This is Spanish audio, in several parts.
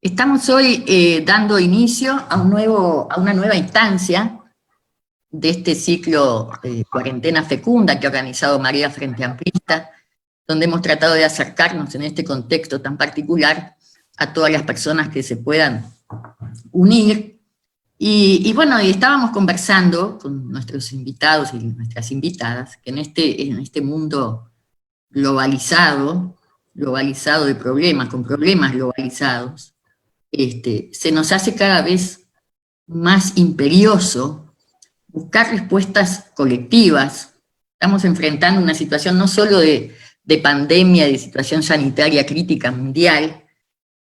Estamos hoy dando inicio a una nueva instancia de este ciclo Cuarentena Fecunda que ha organizado Marea Frente Amplista, donde hemos tratado de acercarnos en este contexto tan particular a todas las personas que se puedan unir. Y bueno, y estábamos conversando con nuestros invitados y nuestras invitadas, que en este mundo globalizado de problemas, con problemas globalizados, se nos hace cada vez más imperioso buscar respuestas colectivas. Estamos enfrentando una situación no solo de pandemia, de situación sanitaria crítica mundial,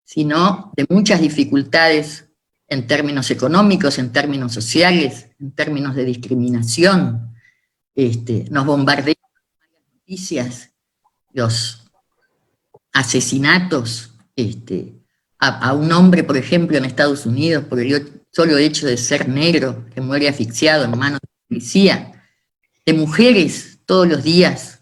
sino de muchas dificultades en términos económicos, en términos sociales, en términos de discriminación. Nos bombardean las noticias, los asesinatos, a un hombre, por ejemplo, en Estados Unidos, por el solo hecho de ser negro, que muere asfixiado en manos de la policía, de mujeres todos los días,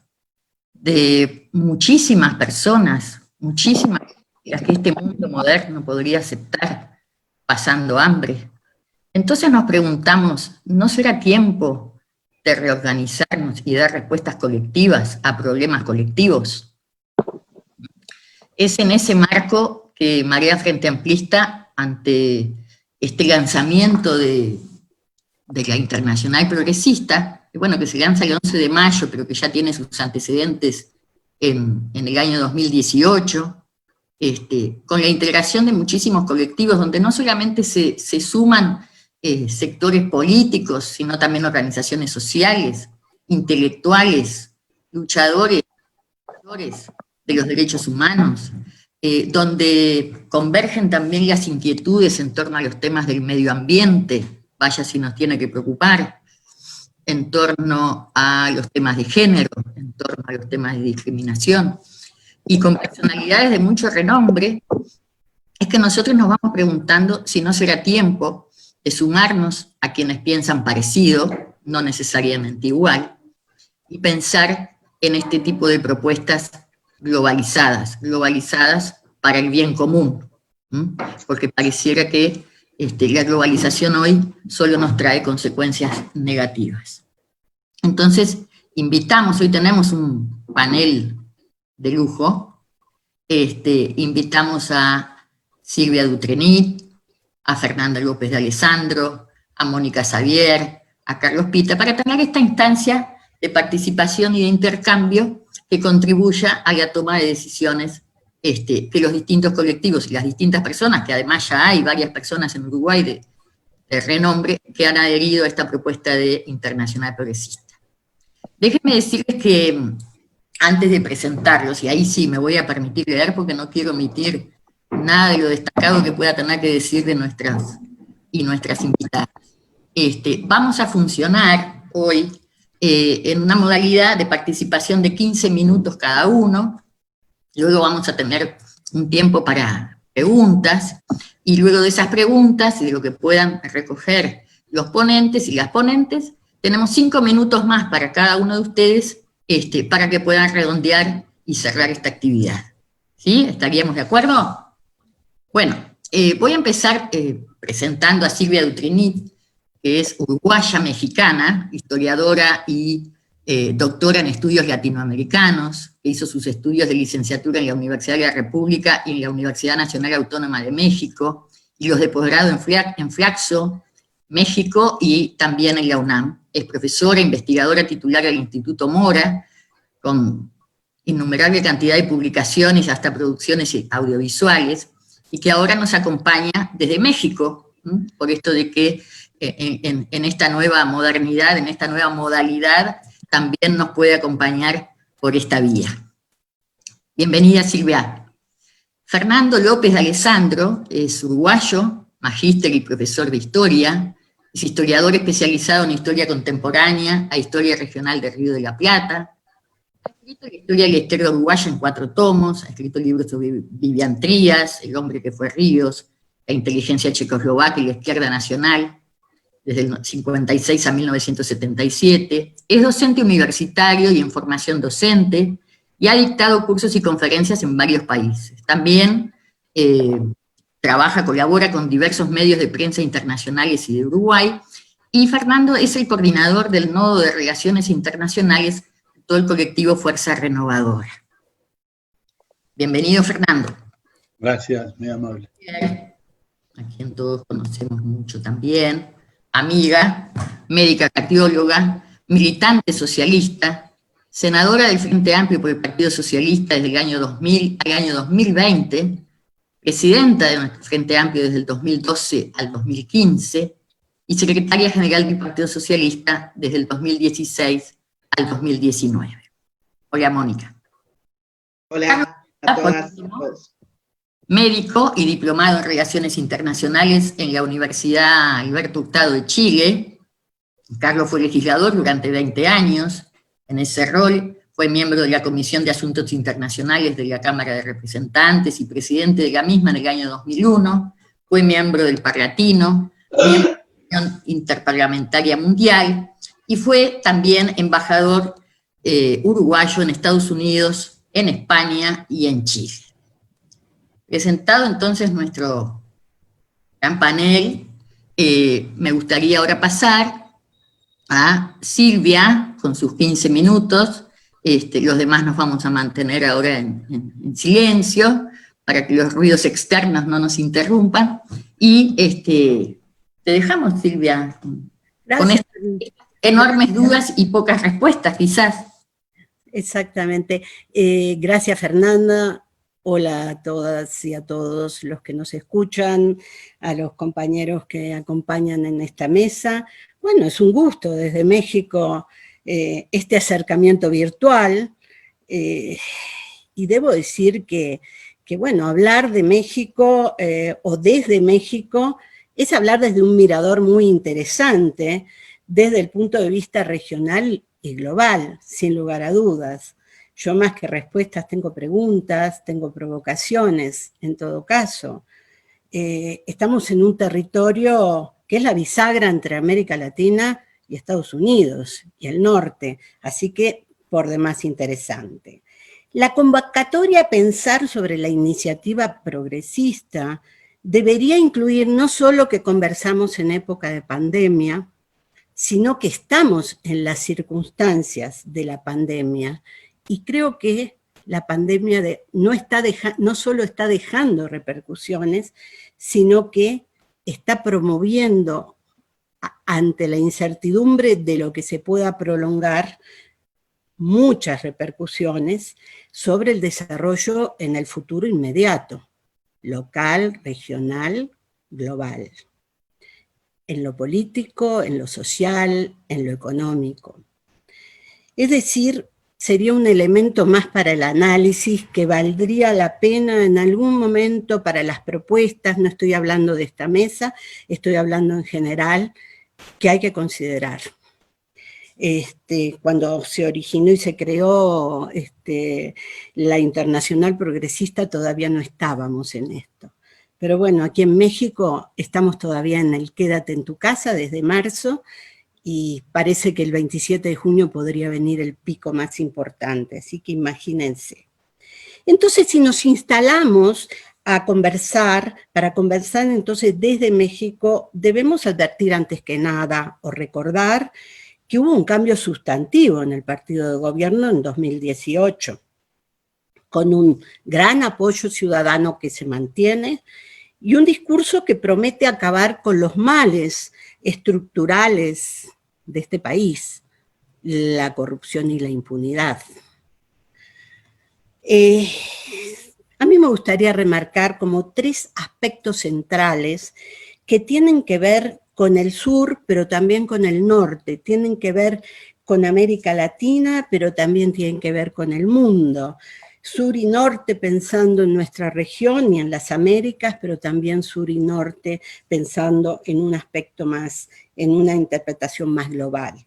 de muchísimas personas, muchísimas, las que este mundo moderno podría aceptar pasando hambre. Entonces nos preguntamos, ¿no será tiempo de reorganizarnos y dar respuestas colectivas a problemas colectivos? Es en ese marco que Marea Frente Amplista, ante este lanzamiento de la Internacional Progresista, que bueno, que se lanza el 11 de mayo, pero que ya tiene sus antecedentes en el año 2018, con la integración de muchísimos colectivos, donde no solamente se suman sectores políticos, sino también organizaciones sociales, intelectuales, luchadores de los derechos humanos, donde convergen también las inquietudes en torno a los temas del medio ambiente, vaya si nos tiene que preocupar, en torno a los temas de género, en torno a los temas de discriminación, y con personalidades de mucho renombre, es que nosotros nos vamos preguntando si no será tiempo de sumarnos a quienes piensan parecido, no necesariamente igual, y pensar en este tipo de propuestas globalizadas para el bien común, porque pareciera que la globalización hoy solo nos trae consecuencias negativas. Entonces, hoy tenemos un panel de lujo, invitamos a Silvia Dutrenit, a Fernanda López de Alessandro, a Mónica Xavier, a Carlos Pita, para tener esta instancia de participación y de intercambio que contribuya a la toma de decisiones que los distintos colectivos y las distintas personas, que además ya hay varias personas en Uruguay de renombre, que han adherido a esta propuesta de Internacional Progresista. Déjenme decirles que antes de presentarlos, y ahí sí me voy a permitir leer porque no quiero omitir nada de lo destacado que pueda tener que decir de nuestras invitadas. Vamos a funcionar hoy en una modalidad de participación de 15 minutos cada uno, luego vamos a tener un tiempo para preguntas, y luego de esas preguntas y de lo que puedan recoger los ponentes y las ponentes, tenemos 5 minutos más para cada uno de ustedes para que puedan redondear y cerrar esta actividad. ¿Sí? ¿Estaríamos de acuerdo? Bueno, voy a empezar presentando a Silvia Dutrenit, que es uruguaya mexicana, historiadora y doctora en estudios latinoamericanos, que hizo sus estudios de licenciatura en la Universidad de la República y en la Universidad Nacional Autónoma de México, y los de posgrado en Flaxo, México, y también en la UNAM. Es profesora, investigadora titular del Instituto Mora, con innumerable cantidad de publicaciones, hasta producciones audiovisuales, y que ahora nos acompaña desde México, por esto de que en esta nueva modernidad, en esta nueva modalidad, también nos puede acompañar por esta vía. Bienvenida, Silvia. Fernando López de Alessandro es uruguayo, magíster y profesor de historia, es historiador especializado en historia contemporánea a historia regional de Río de la Plata, ha escrito la historia del estero uruguayo en 4 tomos, ha escrito libros sobre Vivian Trías, El hombre que fue Ríos, La inteligencia checoslovaca y la izquierda nacional, desde el 56 a 1977, es docente universitario y en formación docente, y ha dictado cursos y conferencias en varios países. También colabora con diversos medios de prensa internacionales y de Uruguay, y Fernando es el coordinador del Nodo de Relaciones Internacionales de todo el colectivo Fuerza Renovadora. Bienvenido, Fernando. Gracias, muy amable. A quien todos conocemos mucho también, amiga, médica cardióloga, militante socialista, senadora del Frente Amplio por el Partido Socialista desde el año 2000 al año 2020, presidenta de nuestro Frente Amplio desde el 2012 al 2015 y secretaria general del Partido Socialista desde el 2016 al 2019. Hola, Mónica. Hola a todas. Médico y diplomado en Relaciones Internacionales en la Universidad Alberto Hurtado de Chile. Carlos fue legislador durante 20 años. En ese rol fue miembro de la Comisión de Asuntos Internacionales de la Cámara de Representantes y presidente de la misma en el año 2001. Fue miembro del Parlatino, miembro de la Unión Interparlamentaria Mundial y fue también embajador uruguayo en Estados Unidos, en España y en Chile. Presentado entonces nuestro gran panel, me gustaría ahora pasar a Silvia con sus 15 minutos. Los demás nos vamos a mantener ahora en silencio para que los ruidos externos no nos interrumpan. Y te dejamos, Silvia, con estas enormes dudas y pocas respuestas, quizás. Exactamente. Gracias, Fernanda. Hola a todas y a todos los que nos escuchan, a los compañeros que acompañan en esta mesa. Bueno, es un gusto desde México este acercamiento virtual, y debo decir que bueno, hablar de México o desde México es hablar desde un mirador muy interesante, desde el punto de vista regional y global, sin lugar a dudas. Yo más que respuestas tengo preguntas, tengo provocaciones, en todo caso. Estamos en un territorio que es la bisagra entre América Latina y Estados Unidos, y el norte, así que por demás interesante. La convocatoria a pensar sobre la iniciativa progresista debería incluir no solo que conversamos en época de pandemia, sino que estamos en las circunstancias de la pandemia. Y creo que la pandemia no solo está dejando repercusiones, sino que está promoviendo, ante la incertidumbre de lo que se pueda prolongar, muchas repercusiones sobre el desarrollo en el futuro inmediato, local, regional, global. En lo político, en lo social, en lo económico. Es decir, sería un elemento más para el análisis que valdría la pena en algún momento para las propuestas, no estoy hablando de esta mesa, estoy hablando en general, que hay que considerar. Cuando se originó y se creó la Internacional Progresista todavía no estábamos en esto. Pero bueno, aquí en México estamos todavía en el quédate en tu casa desde marzo, y parece que el 27 de junio podría venir el pico más importante, así que imagínense. Entonces, si nos instalamos a conversar, para conversar entonces desde México, debemos advertir antes que nada, o recordar, que hubo un cambio sustantivo en el partido de gobierno en 2018, con un gran apoyo ciudadano que se mantiene, y un discurso que promete acabar con los males estructurales de este país, la corrupción y la impunidad. A mí me gustaría remarcar como 3 aspectos centrales que tienen que ver con el sur, pero también con el norte, tienen que ver con América Latina, pero también tienen que ver con el mundo. Sur y norte pensando en nuestra región y en las Américas, pero también sur y norte pensando en un aspecto más, en una interpretación más global.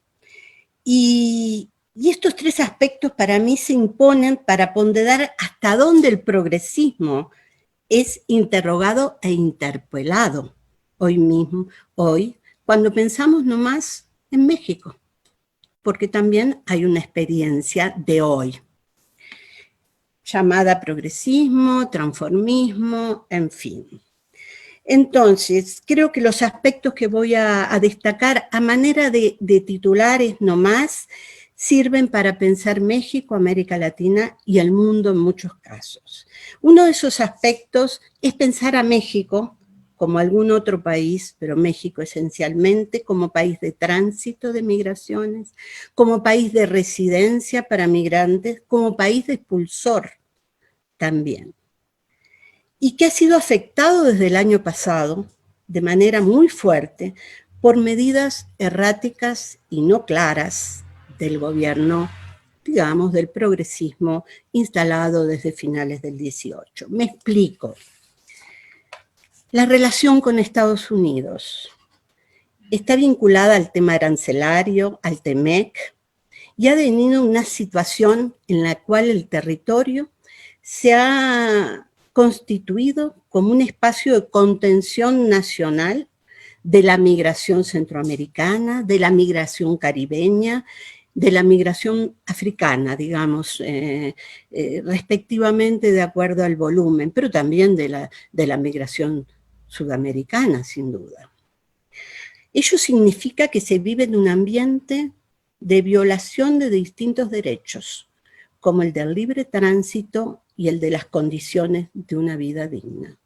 Y estos 3 aspectos para mí se imponen para ponderar hasta dónde el progresismo es interrogado e interpelado hoy, cuando pensamos nomás en México, porque también hay una experiencia de hoy, llamada progresismo, transformismo, en fin. Entonces, creo que los aspectos que voy a destacar a manera de titulares nomás sirven para pensar México, América Latina y el mundo en muchos casos. Uno de esos aspectos es pensar a México como algún otro país, pero México esencialmente como país de tránsito de migraciones, como país de residencia para migrantes, como país de expulsor también. Y que ha sido afectado desde el año pasado de manera muy fuerte por medidas erráticas y no claras del gobierno, digamos, del progresismo instalado desde finales del 18. Me explico. La relación con Estados Unidos está vinculada al tema arancelario, al TEMEC, y ha venido una situación en la cual el territorio se ha constituido como un espacio de contención nacional de la migración centroamericana, de la migración caribeña, de la migración africana, digamos, respectivamente de acuerdo al volumen, pero también de la migración sudamericana, sin duda. Ello significa que se vive en un ambiente de violación de distintos derechos, como el del libre tránsito y el de las condiciones de una vida digna.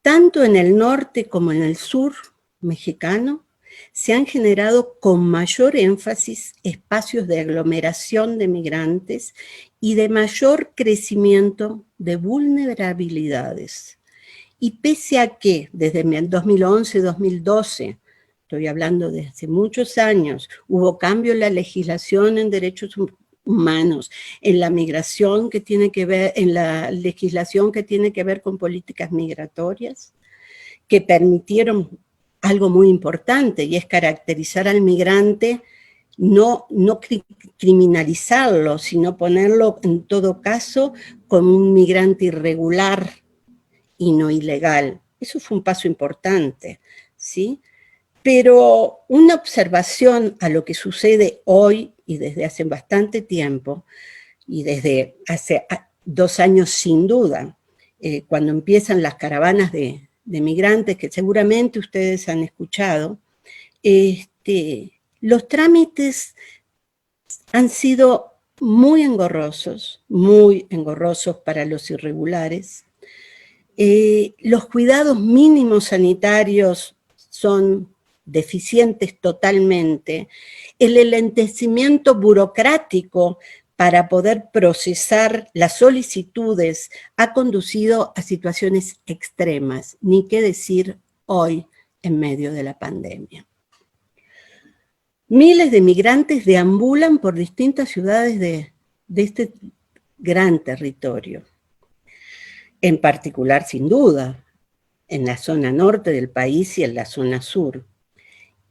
Tanto en el norte como en el sur mexicano, se han generado con mayor énfasis espacios de aglomeración de migrantes y de mayor crecimiento de vulnerabilidades. Y pese a que desde 2011-2012, estoy hablando de hace muchos años, hubo cambio en la legislación en derechos humanos, en la migración que tiene que ver, en la legislación que tiene que ver con políticas migratorias, que permitieron algo muy importante, y es caracterizar al migrante, no criminalizarlo, sino ponerlo en todo caso como un migrante irregular y no ilegal. Eso fue un paso importante, ¿sí? Pero una observación a lo que sucede hoy y desde hace bastante tiempo, y desde hace 2 años sin duda, cuando empiezan las caravanas de migrantes, que seguramente ustedes han escuchado, los trámites han sido muy engorrosos para los irregulares. Los cuidados mínimos sanitarios son deficientes totalmente. El enlentecimiento burocrático para poder procesar las solicitudes ha conducido a situaciones extremas, ni qué decir hoy en medio de la pandemia. Miles de migrantes deambulan por distintas ciudades de este gran territorio. En particular, sin duda, en la zona norte del país y en la zona sur.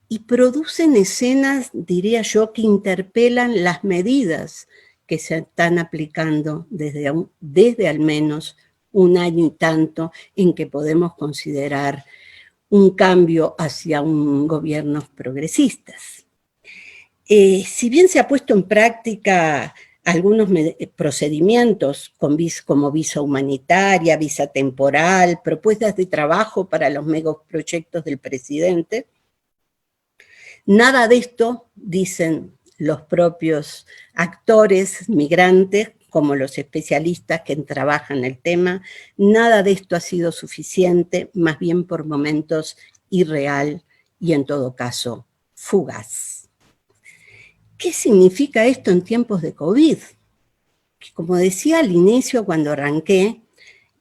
Y producen escenas, diría yo, que interpelan las medidas que se están aplicando desde al menos 1 año y tanto en que podemos considerar un cambio hacia un gobiernos progresistas. Si bien se ha puesto en práctica algunos procedimientos como visa humanitaria, visa temporal, propuestas de trabajo para los megaproyectos del presidente, nada de esto, dicen los propios actores migrantes, como los especialistas que trabajan el tema, nada de esto ha sido suficiente, más bien por momentos irreal y en todo caso fugaz. ¿Qué significa esto en tiempos de COVID? Que como decía al inicio cuando arranqué,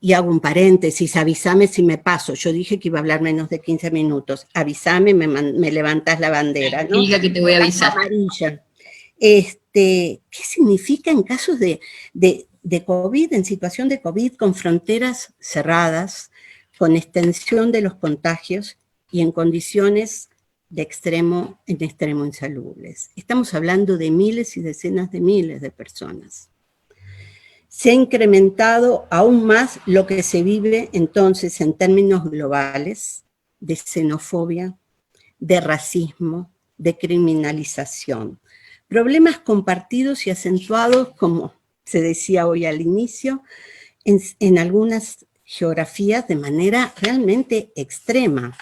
y hago un paréntesis, avísame si me paso, yo dije que iba a hablar menos de 15 minutos, avísame, me levantás la bandera, ¿no? Diga que te voy a avisar. Amarilla. ¿Qué significa en casos de COVID, en situación de COVID, con fronteras cerradas, con extensión de los contagios y en condiciones de extremo insalubres? Estamos hablando de miles y decenas de miles de personas. Se ha incrementado aún más lo que se vive entonces en términos globales de xenofobia, de racismo, de criminalización. Problemas compartidos y acentuados, como se decía hoy al inicio, en algunas geografías de manera realmente extrema.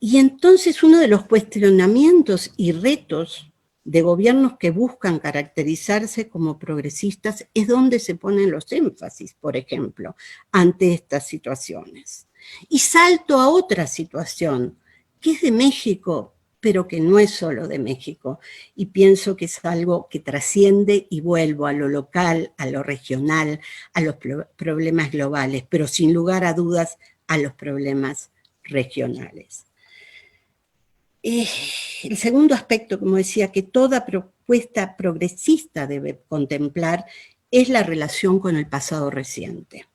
Y entonces uno de los cuestionamientos y retos de gobiernos que buscan caracterizarse como progresistas es dónde se ponen los énfasis, por ejemplo, ante estas situaciones. Y salto a otra situación, que es de México, pero que no es solo de México, y pienso que es algo que trasciende y vuelvo a lo local, a lo regional, a los problemas globales, pero sin lugar a dudas a los problemas regionales. El segundo aspecto, como decía, que toda propuesta progresista debe contemplar es la relación con el pasado reciente,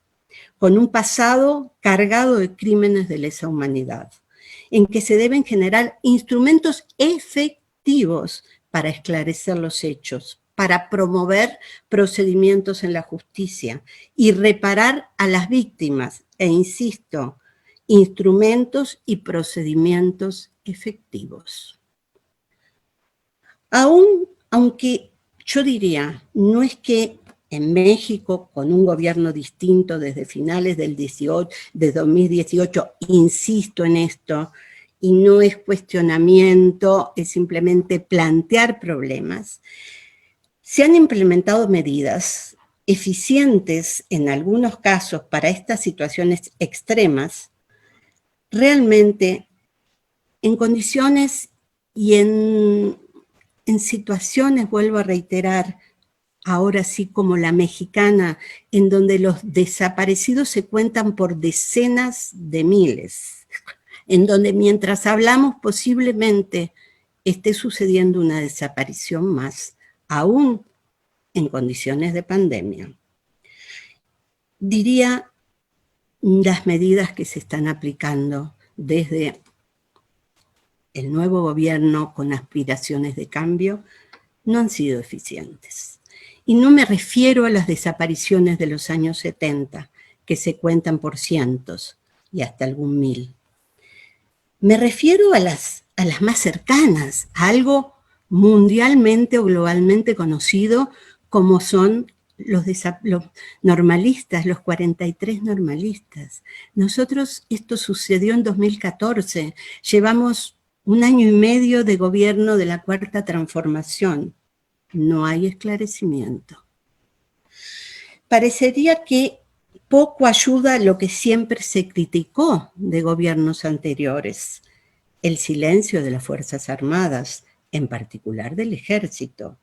con un pasado cargado de crímenes de lesa humanidad, en que se deben generar instrumentos efectivos para esclarecer los hechos, para promover procedimientos en la justicia y reparar a las víctimas, e insisto, instrumentos y procedimientos efectivos. Aunque yo diría, no es que en México, con un gobierno distinto desde finales del 2018, insisto en esto, y no es cuestionamiento, es simplemente plantear problemas, se han implementado medidas eficientes en algunos casos para estas situaciones extremas, realmente en condiciones y en situaciones, vuelvo a reiterar, ahora sí como la mexicana, en donde los desaparecidos se cuentan por decenas de miles, en donde mientras hablamos posiblemente esté sucediendo una desaparición más, aún en condiciones de pandemia. Diría, las medidas que se están aplicando desde el nuevo gobierno con aspiraciones de cambio no han sido eficientes. Y no me refiero a las desapariciones de los años 70, que se cuentan por cientos y hasta algún mil. Me refiero a las más cercanas, a algo mundialmente o globalmente conocido como son los normalistas, los 43 normalistas. Nosotros, esto sucedió en 2014, llevamos 1 año y medio de gobierno de la Cuarta Transformación. No hay esclarecimiento. Parecería que poco ayuda a lo que siempre se criticó de gobiernos anteriores, el silencio de las Fuerzas Armadas, en particular del Ejército,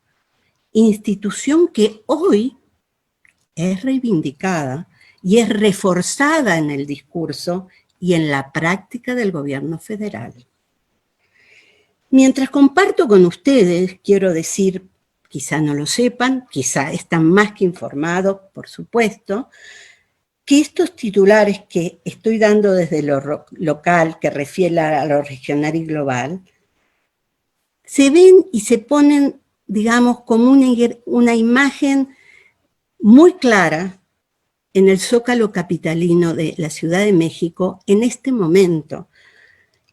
institución que hoy es reivindicada y es reforzada en el discurso y en la práctica del gobierno federal. Mientras comparto con ustedes, quiero decir, quizá no lo sepan, quizá están más que informados, por supuesto, que estos titulares que estoy dando desde lo local, que refiere a lo regional y global, se ven y se ponen, digamos, como una imagen muy clara en el Zócalo capitalino de la Ciudad de México en este momento,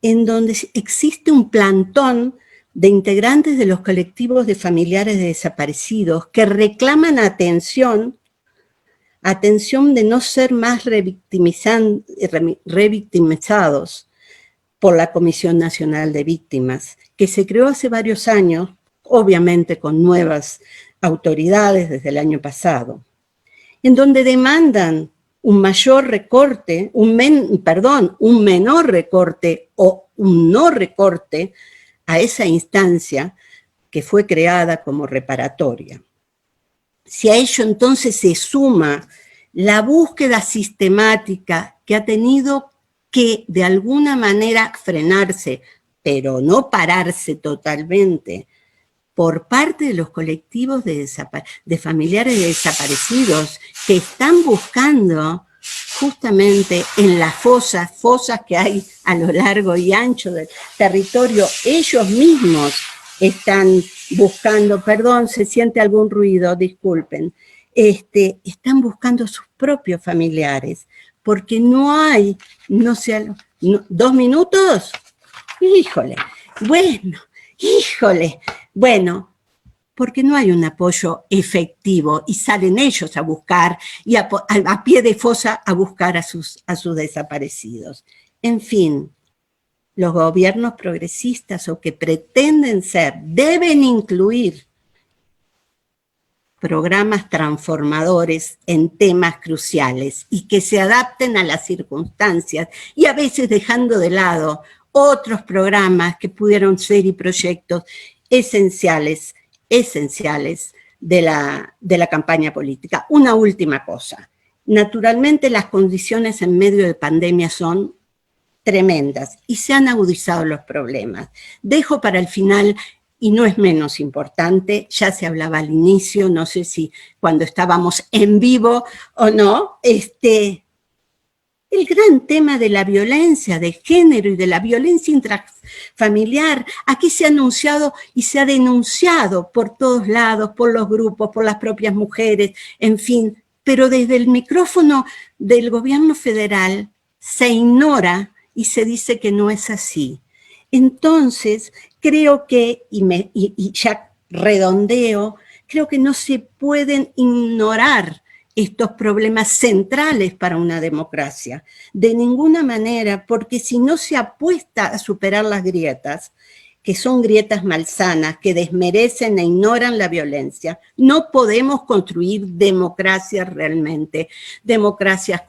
en donde existe un plantón de integrantes de los colectivos de familiares de desaparecidos que reclaman atención de no ser más revictimizados por la Comisión Nacional de Víctimas, que se creó hace varios años, obviamente con nuevas autoridades desde el año pasado, en donde demandan un mayor recorte, un menor recorte o un no recorte a esa instancia que fue creada como reparatoria. Si a ello entonces se suma la búsqueda sistemática que ha tenido que de alguna manera frenarse, pero no pararse totalmente, por parte de los colectivos de familiares de desaparecidos que están buscando justamente en las fosas que hay a lo largo y ancho del territorio, ellos mismos están buscando, perdón, se siente algún ruido, disculpen, están buscando sus propios familiares, porque no hay, 2 minutos, híjole, bueno, porque no hay un apoyo efectivo y salen ellos a buscar y a pie de fosa a buscar a sus desaparecidos. En fin, los gobiernos progresistas o que pretenden ser deben incluir programas transformadores en temas cruciales y que se adapten a las circunstancias y a veces dejando de lado otros programas que pudieron ser y proyectos esenciales de la campaña política. Una última cosa. Naturalmente las condiciones en medio de pandemia son tremendas y se han agudizado los problemas. Dejo para el final, y no es menos importante, ya se hablaba al inicio, no sé si cuando estábamos en vivo o no, el gran tema de la violencia de género y de la violencia intrafamiliar. Aquí se ha anunciado y se ha denunciado por todos lados, por los grupos, por las propias mujeres, en fin, pero desde el micrófono del gobierno federal se ignora y se dice que no es así. Entonces, creo que, y ya redondeo, creo que no se pueden ignorar estos problemas centrales para una democracia, de ninguna manera, porque si no se apuesta a superar las grietas, que son grietas malsanas, que desmerecen e ignoran la violencia, no podemos construir democracias realmente, democracias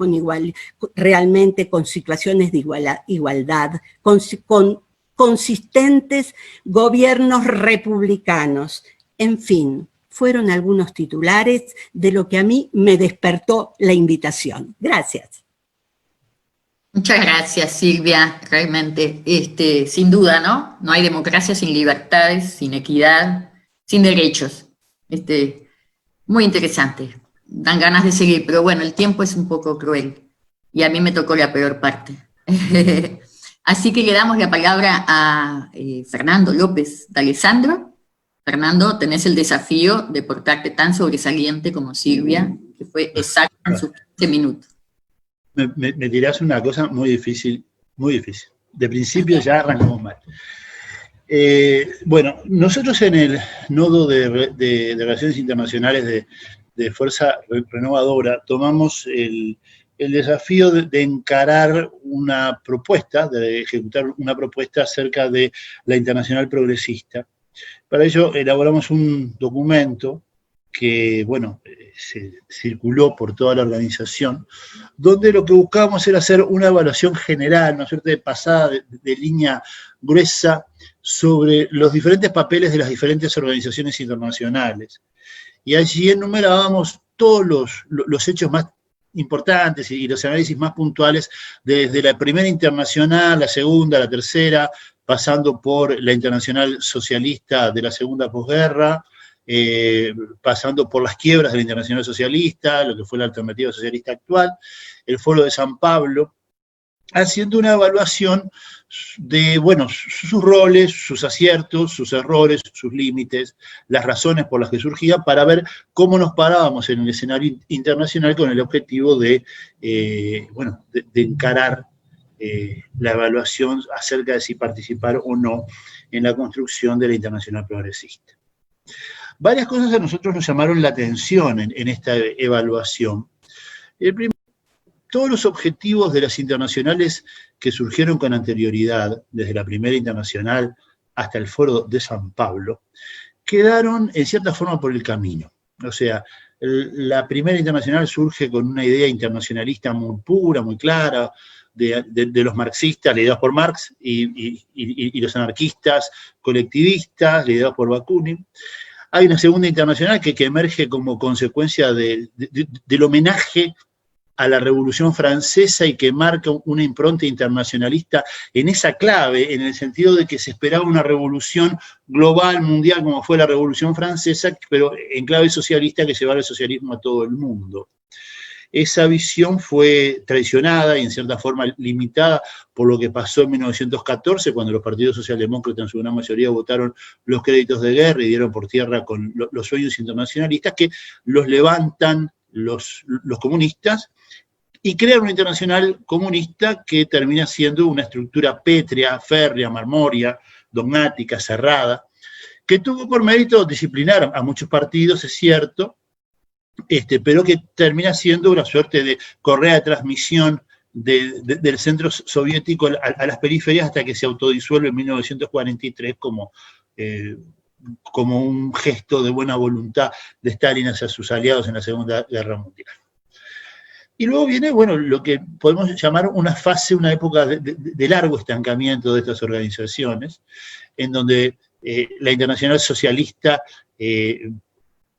realmente con situaciones de igualdad, con consistentes gobiernos republicanos, en fin. Fueron algunos titulares de lo que a mí me despertó la invitación. Gracias. Muchas gracias, Silvia. Realmente, sin duda, ¿no? No hay democracia sin libertades, sin equidad, sin derechos. Muy interesante. Dan ganas de seguir, pero bueno, el tiempo es un poco cruel y a mí me tocó la peor parte. Así que le damos la palabra a Fernando López de Alessandro. Fernando, tenés el desafío de portarte tan sobresaliente como Silvia, que fue exacto en sus 15 minutos. Me tirás una cosa muy difícil, muy difícil. De principio ya arrancamos mal. Bueno, nosotros en el nodo de Relaciones Internacionales de Fuerza Renovadora tomamos el desafío de encarar una propuesta, de ejecutar una propuesta acerca de la Internacional Progresista. Para ello elaboramos un documento que, bueno, se circuló por toda la organización, donde lo que buscábamos era hacer una evaluación general, una suerte de pasada de línea gruesa sobre los diferentes papeles de las diferentes organizaciones internacionales. Y allí enumerábamos todos los hechos más importantes y los análisis más puntuales desde la primera internacional, la segunda, la tercera, pasando por la internacional socialista de la segunda posguerra, pasando por las quiebras de la internacional socialista, lo que fue la alternativa socialista actual, el Foro de San Pablo, haciendo una evaluación de, bueno, sus roles, sus aciertos, sus errores, sus límites, las razones por las que surgía, para ver cómo nos parábamos en el escenario internacional con el objetivo de encarar la evaluación acerca de si participar o no en la construcción de la Internacional Progresista. Varias cosas a nosotros nos llamaron la atención en esta evaluación. Todos los objetivos de las internacionales que surgieron con anterioridad, desde la primera internacional hasta el Foro de San Pablo, quedaron en cierta forma por el camino. O sea, la primera internacional surge con una idea internacionalista muy pura, muy clara, de los marxistas, liderados por Marx, y los anarquistas colectivistas, liderados por Bakunin. Hay una segunda internacional que emerge como consecuencia del homenaje a la Revolución Francesa y que marca una impronta internacionalista en esa clave, en el sentido de que se esperaba una revolución global, mundial, como fue la Revolución Francesa, pero en clave socialista que llevara el socialismo a todo el mundo. Esa visión fue traicionada y en cierta forma limitada por lo que pasó en 1914, cuando los partidos socialdemócratas en su gran mayoría votaron los créditos de guerra y dieron por tierra con los sueños internacionalistas que los levantan los comunistas y crean una internacional comunista que termina siendo una estructura pétrea, férrea, marmórea, dogmática, cerrada, que tuvo por mérito disciplinar a muchos partidos, es cierto, pero que termina siendo una suerte de correa de transmisión del centro soviético a las periferias hasta que se autodisuelve en 1943 como un gesto de buena voluntad de Stalin hacia sus aliados en la Segunda Guerra Mundial. Y luego viene, bueno, lo que podemos llamar una fase, una época de largo estancamiento de estas organizaciones, en donde la Internacional Socialista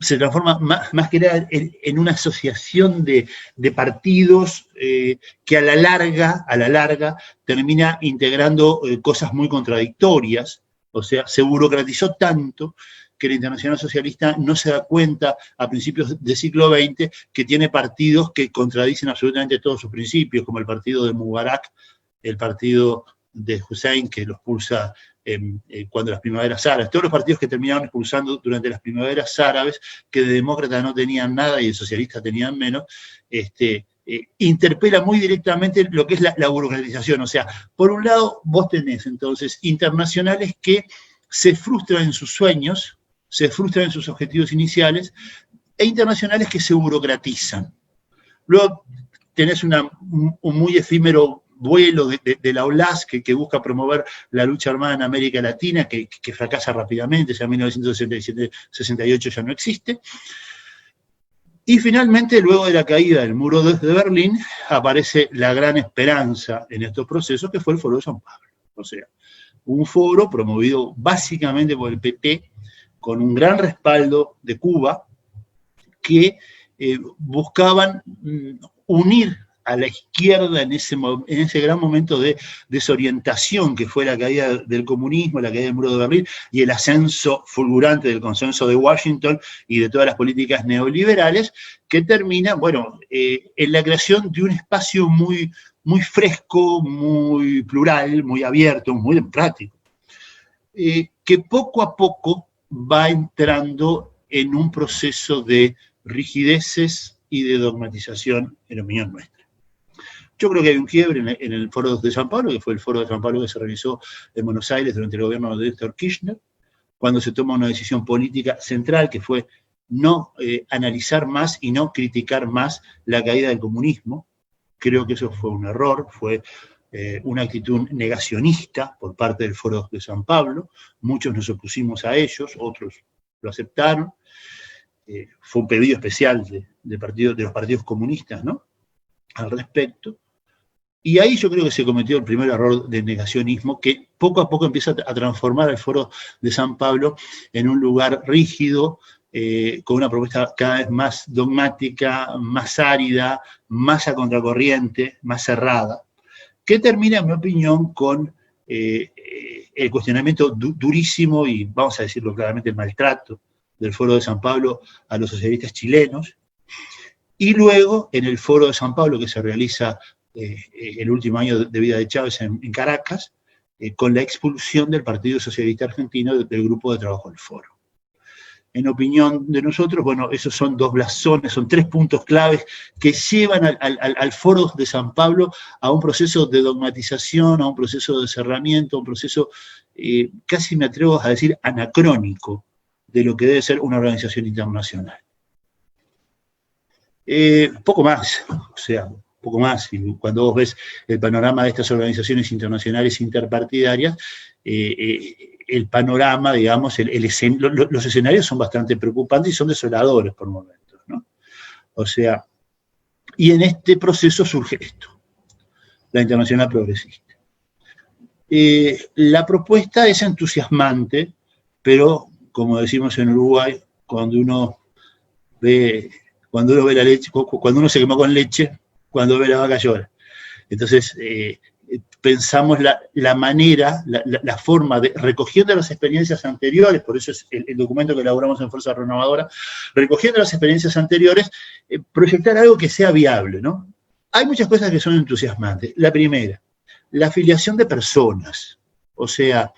se transforma más que nada en una asociación de partidos que a la larga termina integrando cosas muy contradictorias. O sea, se burocratizó tanto que la Internacional Socialista no se da cuenta a principios del siglo XX que tiene partidos que contradicen absolutamente todos sus principios, como el partido de Mubarak, el partido de Hussein, que lo expulsa cuando las primaveras árabes, todos los partidos que terminaron expulsando durante las primaveras árabes, que de demócrata no tenían nada y de socialista tenían menos, interpela muy directamente lo que es la burocratización. O sea, por un lado, vos tenés entonces internacionales que se frustran en sus sueños, se frustran en sus objetivos iniciales, e internacionales que se burocratizan. Luego tenés un muy efímero vuelo de la OLAS que busca promover la lucha armada en América Latina, que fracasa rápidamente, ya en 1967-68 ya no existe. Y finalmente, luego de la caída del muro de Berlín, aparece la gran esperanza en estos procesos, que fue el Foro de San Pablo. O sea, un foro promovido básicamente por el PP, con un gran respaldo de Cuba, que buscaban unir a la izquierda en ese gran momento de desorientación que fue la caída del comunismo, la caída del muro de Berlín y el ascenso fulgurante del consenso de Washington y de todas las políticas neoliberales, que termina, bueno, en la creación de un espacio muy, muy fresco, muy plural, muy abierto, muy democrático, que poco a poco va entrando en un proceso de rigideces y de dogmatización, en opinión nuestra. Yo creo que hay un quiebre en el Foro de San Pablo, que fue el Foro de San Pablo que se realizó en Buenos Aires durante el gobierno de Néstor Kirchner, cuando se toma una decisión política central, que fue no analizar más y no criticar más la caída del comunismo. Creo que eso fue un error, fue una actitud negacionista por parte del Foro de San Pablo. Muchos nos opusimos a ellos, otros lo aceptaron. Fue un pedido especial de los partidos comunistas, ¿no?, al respecto. Y ahí yo creo que se cometió el primer error de negacionismo, que poco a poco empieza a transformar el Foro de San Pablo en un lugar rígido, con una propuesta cada vez más dogmática, más árida, más a contracorriente, más cerrada, que termina, en mi opinión, con el cuestionamiento durísimo y, vamos a decirlo claramente, el maltrato del Foro de San Pablo a los socialistas chilenos, y luego en el Foro de San Pablo que se realiza el último año de vida de Chávez en Caracas, con la expulsión del Partido Socialista Argentino del grupo de trabajo del Foro. En opinión de nosotros, bueno, esos son dos blasones, son tres puntos claves que llevan al Foro de San Pablo a un proceso de dogmatización, a un proceso de cerramiento, a un proceso, casi me atrevo a decir, anacrónico de lo que debe ser una organización internacional. Poco más, o sea, poco más. Y cuando vos ves el panorama de estas organizaciones internacionales interpartidarias, el panorama, digamos, los escenarios son bastante preocupantes y son desoladores por momentos, ¿no? O sea, y en este proceso surge esto, la Internacional Progresista. La propuesta es entusiasmante, pero, como decimos en Uruguay, cuando uno ve la leche, cuando uno se quemó con leche, cuando ve la vaca llora. Entonces, pensamos la manera, la forma de, recogiendo las experiencias anteriores, por eso es el documento que elaboramos en Fuerza Renovadora, recogiendo las experiencias anteriores, proyectar algo que sea viable, ¿no? Hay muchas cosas que son entusiasmantes. La primera, la afiliación de personas, o sea,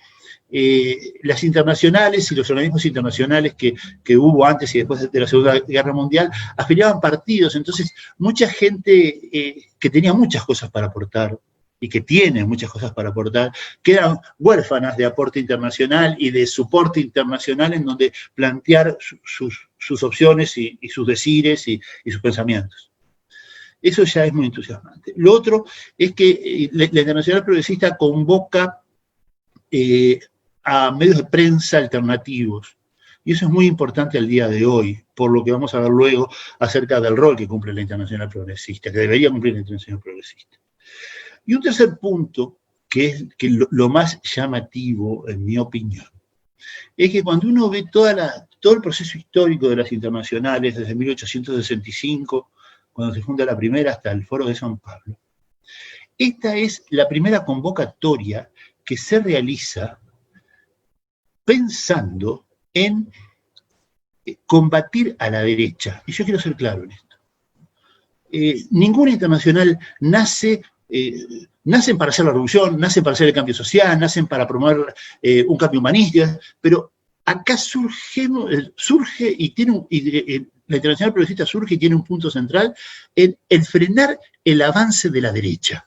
las internacionales y los organismos internacionales que hubo antes y después de la Segunda Guerra Mundial afiliaban partidos, entonces mucha gente que tenía muchas cosas para aportar, y que tienen muchas cosas para aportar, quedan huérfanas de aporte internacional y de soporte internacional en donde plantear sus opciones y sus decires y sus pensamientos. Eso ya es muy entusiasmante. Lo otro es que la Internacional Progresista convoca a medios de prensa alternativos. Y eso es muy importante al día de hoy, por lo que vamos a ver luego acerca del rol que cumple la Internacional Progresista, que debería cumplir la Internacional Progresista. Y un tercer punto, que es lo más llamativo, en mi opinión, es que cuando uno ve todo el proceso histórico de las internacionales, desde 1865, cuando se funda la primera, hasta el Foro de San Pablo, esta es la primera convocatoria que se realiza pensando en combatir a la derecha. Y yo quiero ser claro en esto. Ninguna internacional nacen para hacer la revolución, nacen para hacer el cambio social, nacen para promover un cambio humanista, pero acá surge y la Internacional Progresista surge y tiene un punto central en el frenar el avance de la derecha.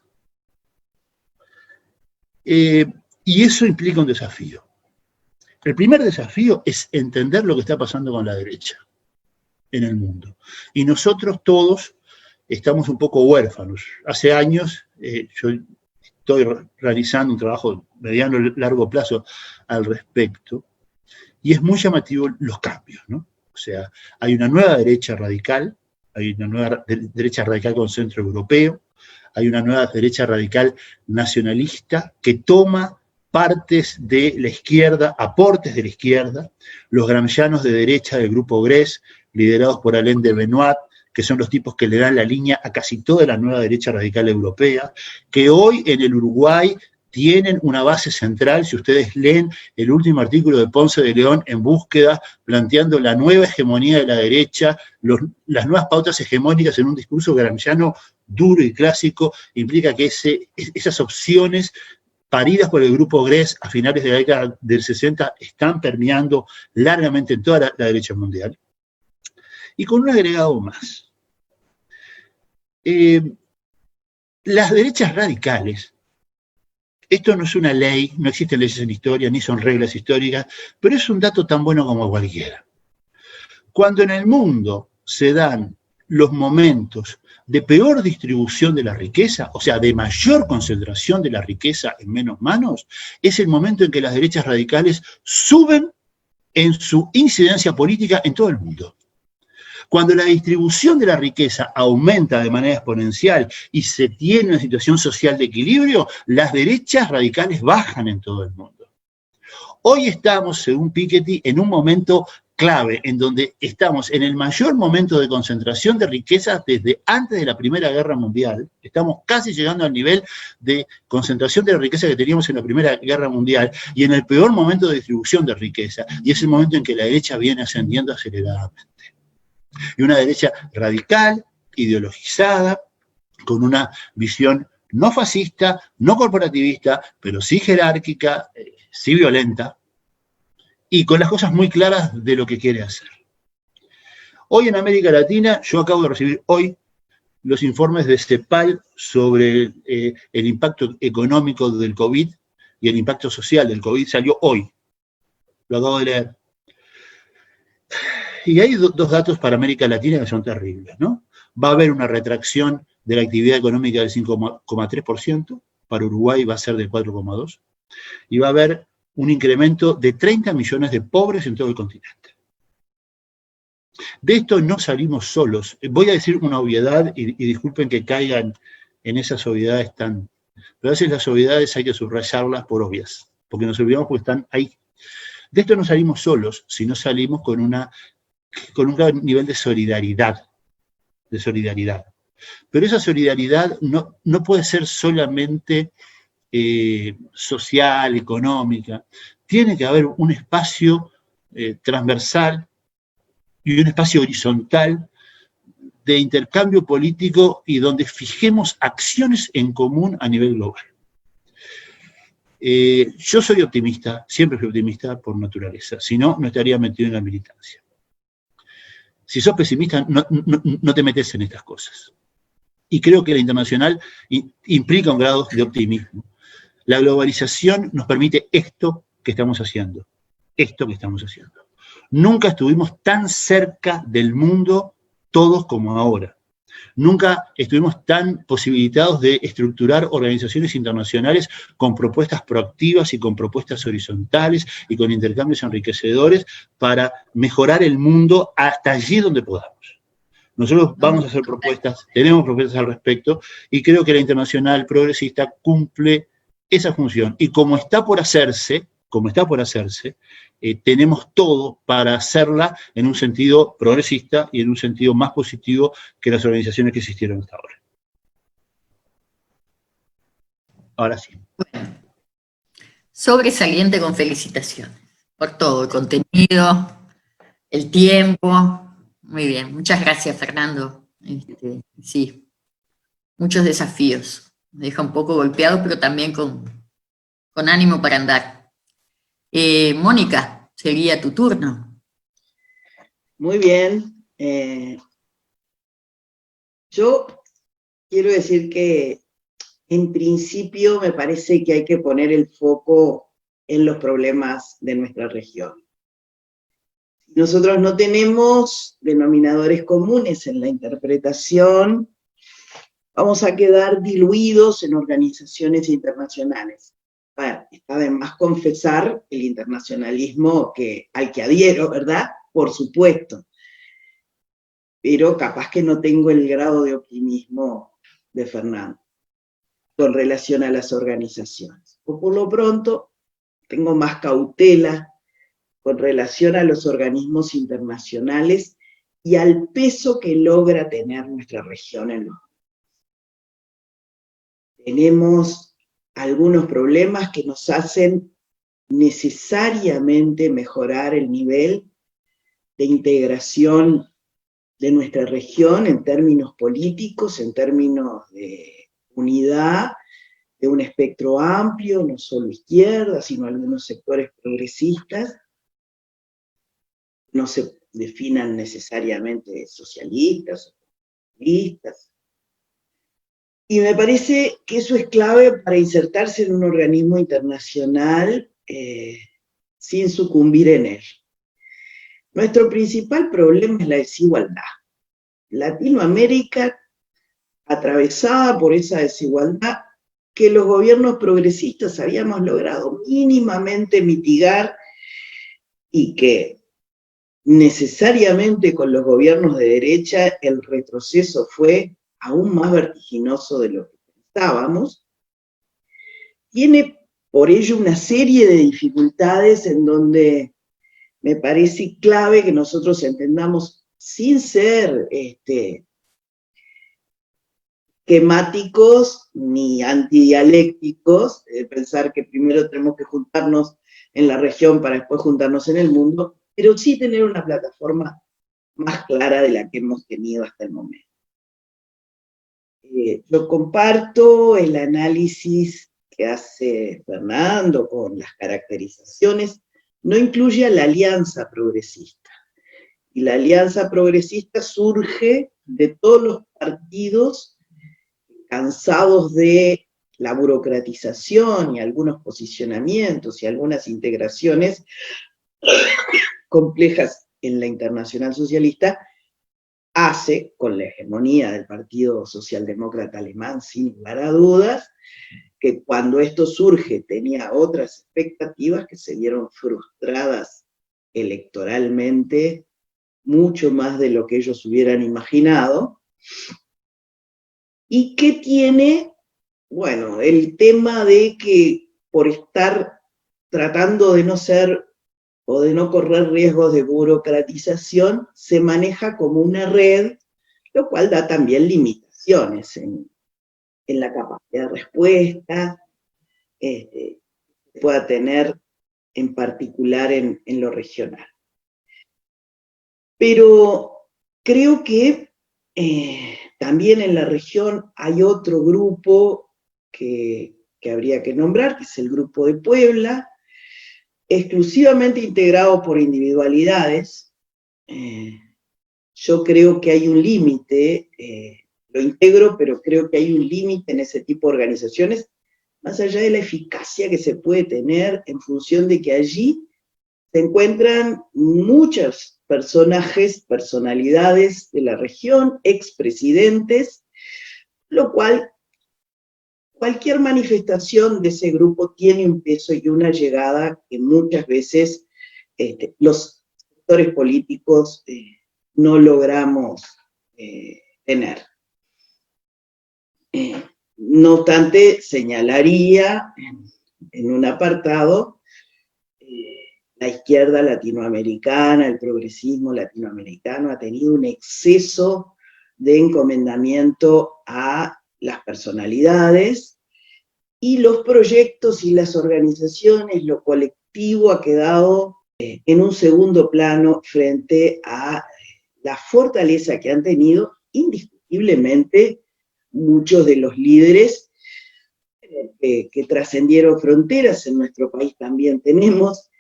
Y eso implica un desafío. El primer desafío es entender lo que está pasando con la derecha en el mundo. Y nosotros todos estamos un poco huérfanos. Hace años yo estoy realizando un trabajo mediano y largo plazo al respecto, y es muy llamativo los cambios, ¿no? O sea, hay una nueva derecha radical, hay una nueva derecha radical con centro europeo, hay una nueva derecha radical nacionalista que toma partes de la izquierda, aportes de la izquierda, los gramscianos de derecha del grupo Gres, liderados por Alain de Benoit, que son los tipos que le dan la línea a casi toda la nueva derecha radical europea, que hoy en el Uruguay tienen una base central. Si ustedes leen el último artículo de Ponce de León en Búsqueda, planteando la nueva hegemonía de la derecha, las nuevas pautas hegemónicas en un discurso gramsciano duro y clásico, implica que esas opciones paridas por el grupo Gres a finales de la década del 60 están permeando largamente en toda la derecha mundial. Y con un agregado más. Las derechas radicales, esto no es una ley, no existen leyes en historia, ni son reglas históricas, pero es un dato tan bueno como cualquiera. Cuando en el mundo se dan los momentos de peor distribución de la riqueza, o sea, de mayor concentración de la riqueza en menos manos, es el momento en que las derechas radicales suben en su incidencia política en todo el mundo. Cuando la distribución de la riqueza aumenta de manera exponencial y se tiene una situación social de equilibrio, las derechas radicales bajan en todo el mundo. Hoy estamos, según Piketty, en un momento clave, en donde estamos en el mayor momento de concentración de riqueza desde antes de la Primera Guerra Mundial. Estamos casi llegando al nivel de concentración de la riqueza que teníamos en la Primera Guerra Mundial y en el peor momento de distribución de riqueza. Y es el momento en que la derecha viene ascendiendo aceleradamente. Y una derecha radical, ideologizada, con una visión no fascista, no corporativista, pero sí jerárquica, sí violenta, y con las cosas muy claras de lo que quiere hacer. Hoy en América Latina, yo acabo de recibir hoy los informes de CEPAL sobre el impacto económico del COVID y el impacto social del COVID, salió hoy, lo acabo de leer. Y hay dos datos para América Latina que son terribles, ¿no? Va a haber una retracción de la actividad económica del 5,3%, para Uruguay va a ser del 4,2%, y va a haber un incremento de 30 millones de pobres en todo el continente. De esto no salimos solos. Voy a decir una obviedad y disculpen que caigan en esas obviedades tan... Pero a veces las obviedades hay que subrayarlas por obvias, porque nos olvidamos porque están ahí. De esto no salimos solos, sino salimos con un gran nivel de solidaridad. Pero esa solidaridad no puede ser solamente social, económica. Tiene que haber un espacio transversal y un espacio horizontal de intercambio político y donde fijemos acciones en común a nivel global. Yo soy optimista, siempre fui optimista por naturaleza, si no, no estaría metido en la militancia. Si sos pesimista, no te metes en estas cosas. y creo que la internacional implica un grado de optimismo. La globalización nos permite esto que estamos haciendo. Nunca estuvimos tan cerca del mundo todos como ahora. Nunca estuvimos tan posibilitados de estructurar organizaciones internacionales con propuestas proactivas y con propuestas horizontales y con intercambios enriquecedores para mejorar el mundo hasta allí donde podamos. Nosotros vamos a hacer propuestas, tenemos propuestas al respecto, y creo que la Internacional Progresista cumple esa función. Y como está por hacerse, tenemos todo para hacerla en un sentido progresista y en un sentido más positivo que las organizaciones que existieron hasta ahora. Ahora sí. Bueno, sobresaliente, con felicitaciones por todo, el contenido, el tiempo. Muy bien, muchas gracias, Fernando. Sí, muchos desafíos. Me deja un poco golpeado, pero también con ánimo para andar. Mónica, sería tu turno. Muy bien. Yo quiero decir que en principio me parece que hay que poner el foco en los problemas de nuestra región. Nosotros no tenemos denominadores comunes en la interpretación, vamos a quedar diluidos en organizaciones internacionales. Bueno, está de más confesar el internacionalismo al que adhiero, ¿verdad? Por supuesto. Pero capaz que no tengo el grado de optimismo de Fernando con relación a las organizaciones. O por lo pronto, tengo más cautela con relación a los organismos internacionales y al peso que logra tener nuestra región en los. Tenemos algunos problemas que nos hacen necesariamente mejorar el nivel de integración de nuestra región en términos políticos, en términos de unidad, de un espectro amplio, no solo izquierda, sino algunos sectores progresistas, no se definan necesariamente socialistas o comunistas. Y me parece que eso es clave para insertarse en un organismo internacional sin sucumbir en él. Nuestro principal problema es la desigualdad. Latinoamérica, atravesada por esa desigualdad, que los gobiernos progresistas habíamos logrado mínimamente mitigar y que necesariamente con los gobiernos de derecha el retroceso fue aún más vertiginoso de lo que pensábamos, tiene por ello una serie de dificultades en donde me parece clave que nosotros entendamos, sin ser esquemáticos ni antidialécticos, pensar que primero tenemos que juntarnos en la región para después juntarnos en el mundo, pero sí tener una plataforma más clara de la que hemos tenido hasta el momento. Yo comparto el análisis que hace Fernando con las caracterizaciones, no incluye a la Alianza Progresista. Y la Alianza Progresista surge de todos los partidos cansados de la burocratización y algunos posicionamientos y algunas integraciones complejas en la Internacional Socialista, hace, con la hegemonía del Partido Socialdemócrata Alemán, sin lugar a dudas, que cuando esto surge tenía otras expectativas que se vieron frustradas electoralmente, mucho más de lo que ellos hubieran imaginado, y que tiene, bueno, el tema de que por estar tratando de no ser o de no correr riesgos de burocratización, se maneja como una red, lo cual da también limitaciones en la capacidad de respuesta que pueda tener en particular en lo regional. Pero creo que también en la región hay otro grupo que habría que nombrar, que es el Grupo de Puebla, exclusivamente integrado por individualidades. Yo creo que hay un límite, lo integro, pero creo que hay un límite en ese tipo de organizaciones, más allá de la eficacia que se puede tener en función de que allí se encuentran muchos personajes, personalidades de la región, expresidentes, lo cual cualquier manifestación de ese grupo tiene un peso y una llegada que muchas veces los sectores políticos no logramos tener. No obstante, señalaría en un apartado la izquierda latinoamericana, el progresismo latinoamericano ha tenido un exceso de encomendamiento a las personalidades y los proyectos y las organizaciones, lo colectivo ha quedado en un segundo plano frente a la fortaleza que han tenido indiscutiblemente muchos de los líderes que trascendieron fronteras. En nuestro país también tenemos,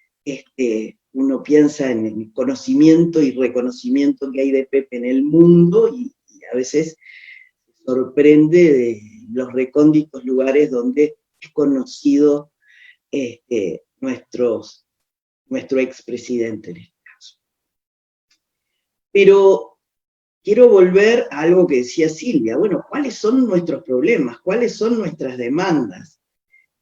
uno piensa en el conocimiento y reconocimiento que hay de Pepe en el mundo y a veces se sorprende de los recónditos lugares donde es conocido nuestro expresidente en este caso. Pero quiero volver a algo que decía Silvia. Bueno, ¿cuáles son nuestros problemas? ¿Cuáles son nuestras demandas?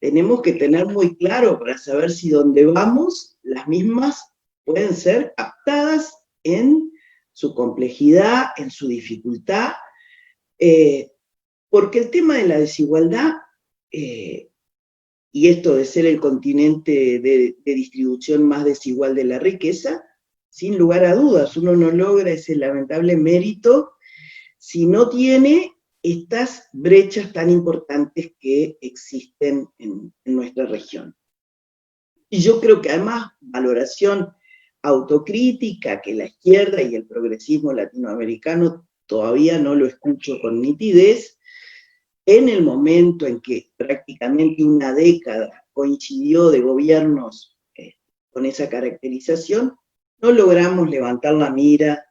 Tenemos que tener muy claro para saber si donde vamos, las mismas pueden ser captadas en su complejidad, en su dificultad, porque el tema de la desigualdad, y esto de ser el continente de distribución más desigual de la riqueza, sin lugar a dudas, uno no logra ese lamentable mérito si no tiene estas brechas tan importantes que existen en nuestra región. Y yo creo que además, valoración autocrítica que la izquierda y el progresismo latinoamericano todavía no lo escucho con nitidez, en el momento en que prácticamente una década coincidió de gobiernos con esa caracterización, no logramos levantar la mira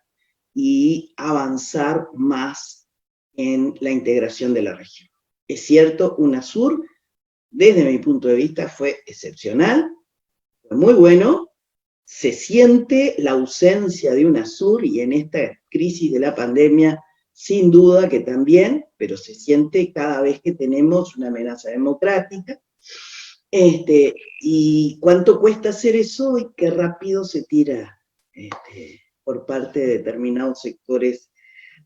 y avanzar más en la integración de la región. Es cierto, UNASUR, desde mi punto de vista, fue excepcional, fue muy bueno, se siente la ausencia de UNASUR y en esta crisis de la pandemia, sin duda que también, pero se siente cada vez que tenemos una amenaza democrática. ¿Y cuánto cuesta hacer eso y qué rápido se tira por parte de determinados sectores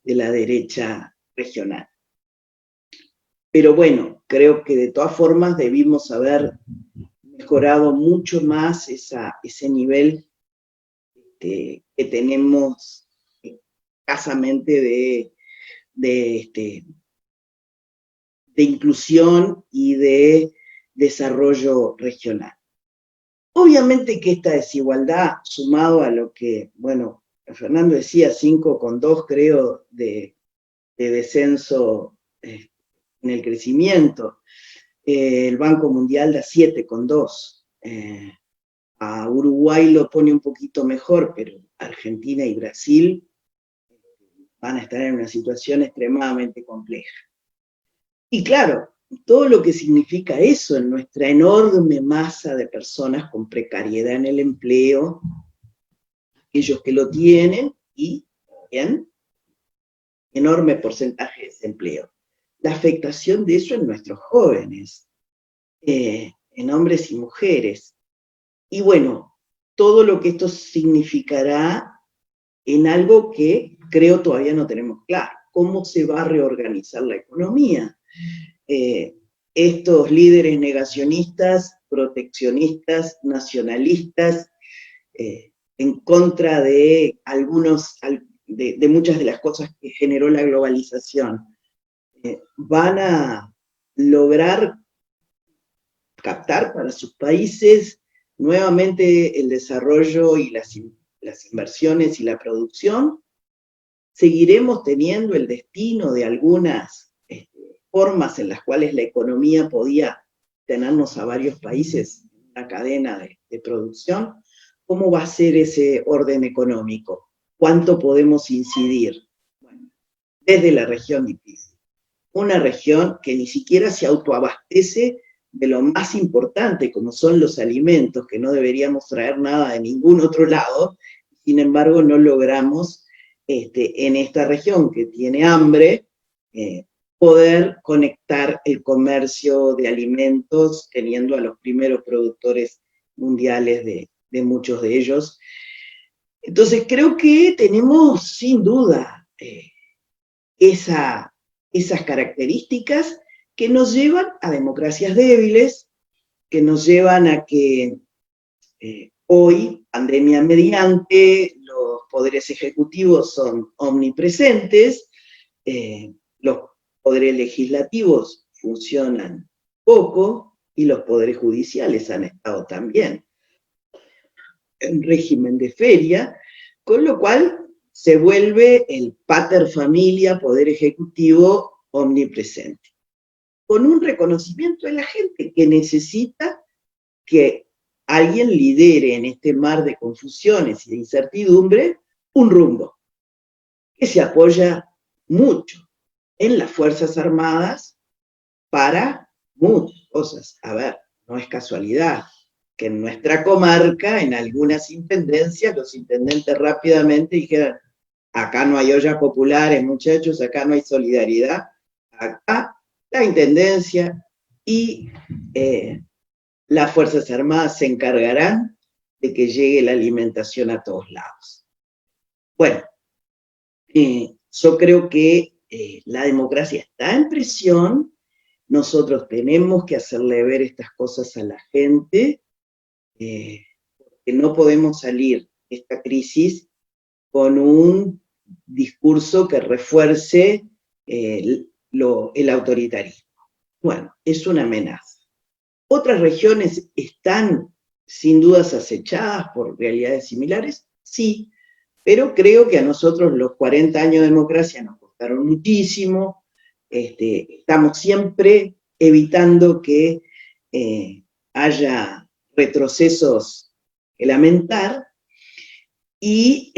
de la derecha regional? Pero bueno, creo que de todas formas debimos haber mejorado mucho más ese nivel que tenemos escasamente de inclusión y de desarrollo regional. Obviamente que esta desigualdad, sumado a lo que, bueno, Fernando decía, 5,2 creo de descenso en el crecimiento, el Banco Mundial da 7,2, a Uruguay lo pone un poquito mejor, pero Argentina y Brasil van a estar en una situación extremadamente compleja. Y claro, todo lo que significa eso en nuestra enorme masa de personas con precariedad en el empleo, aquellos que lo tienen y también enorme porcentaje de desempleo. La afectación de eso en nuestros jóvenes, en hombres y mujeres. Y bueno, todo lo que esto significará en algo que creo todavía no tenemos claro. ¿Cómo se va a reorganizar la economía? Estos líderes negacionistas, proteccionistas, nacionalistas, en contra de de muchas de las cosas que generó la globalización, van a lograr captar para sus países nuevamente el desarrollo y las inversiones y la producción. Seguiremos teniendo el destino de algunas formas en las cuales la economía podía tenernos a varios países en una cadena de producción. ¿Cómo va a ser ese orden económico? ¿Cuánto podemos incidir? Bueno, desde la región difícil. una región que ni siquiera se autoabastece de lo más importante, como son los alimentos, que no deberíamos traer nada de ningún otro lado, sin embargo no logramos en esta región que tiene hambre, poder conectar el comercio de alimentos, teniendo a los primeros productores mundiales de muchos de ellos. Entonces creo que tenemos sin duda esas características que nos llevan a democracias débiles, que nos llevan a que hoy, pandemia mediante, los poderes ejecutivos son omnipresentes, los poderes legislativos funcionan poco y los poderes judiciales han estado también en régimen de feria, con lo cual se vuelve el pater familia, poder ejecutivo omnipresente, con un reconocimiento de la gente que necesita que alguien lidere en este mar de confusiones y de incertidumbre un rumbo, que se apoya mucho en las Fuerzas Armadas para muchas cosas. A ver, no es casualidad que en nuestra comarca, en algunas intendencias, los intendentes rápidamente dijeran: acá no hay ollas populares, muchachos, acá no hay solidaridad, acá la intendencia y las Fuerzas Armadas se encargarán de que llegue la alimentación a todos lados. Bueno, yo creo que la democracia está en presión, nosotros tenemos que hacerle ver estas cosas a la gente, que no podemos salir de esta crisis con un discurso que refuerce el autoritarismo. Bueno, es una amenaza. ¿Otras regiones están sin dudas acechadas por realidades similares? Sí, pero creo que a nosotros los 40 años de democracia nos costaron muchísimo, estamos siempre evitando que haya retrocesos que lamentar, y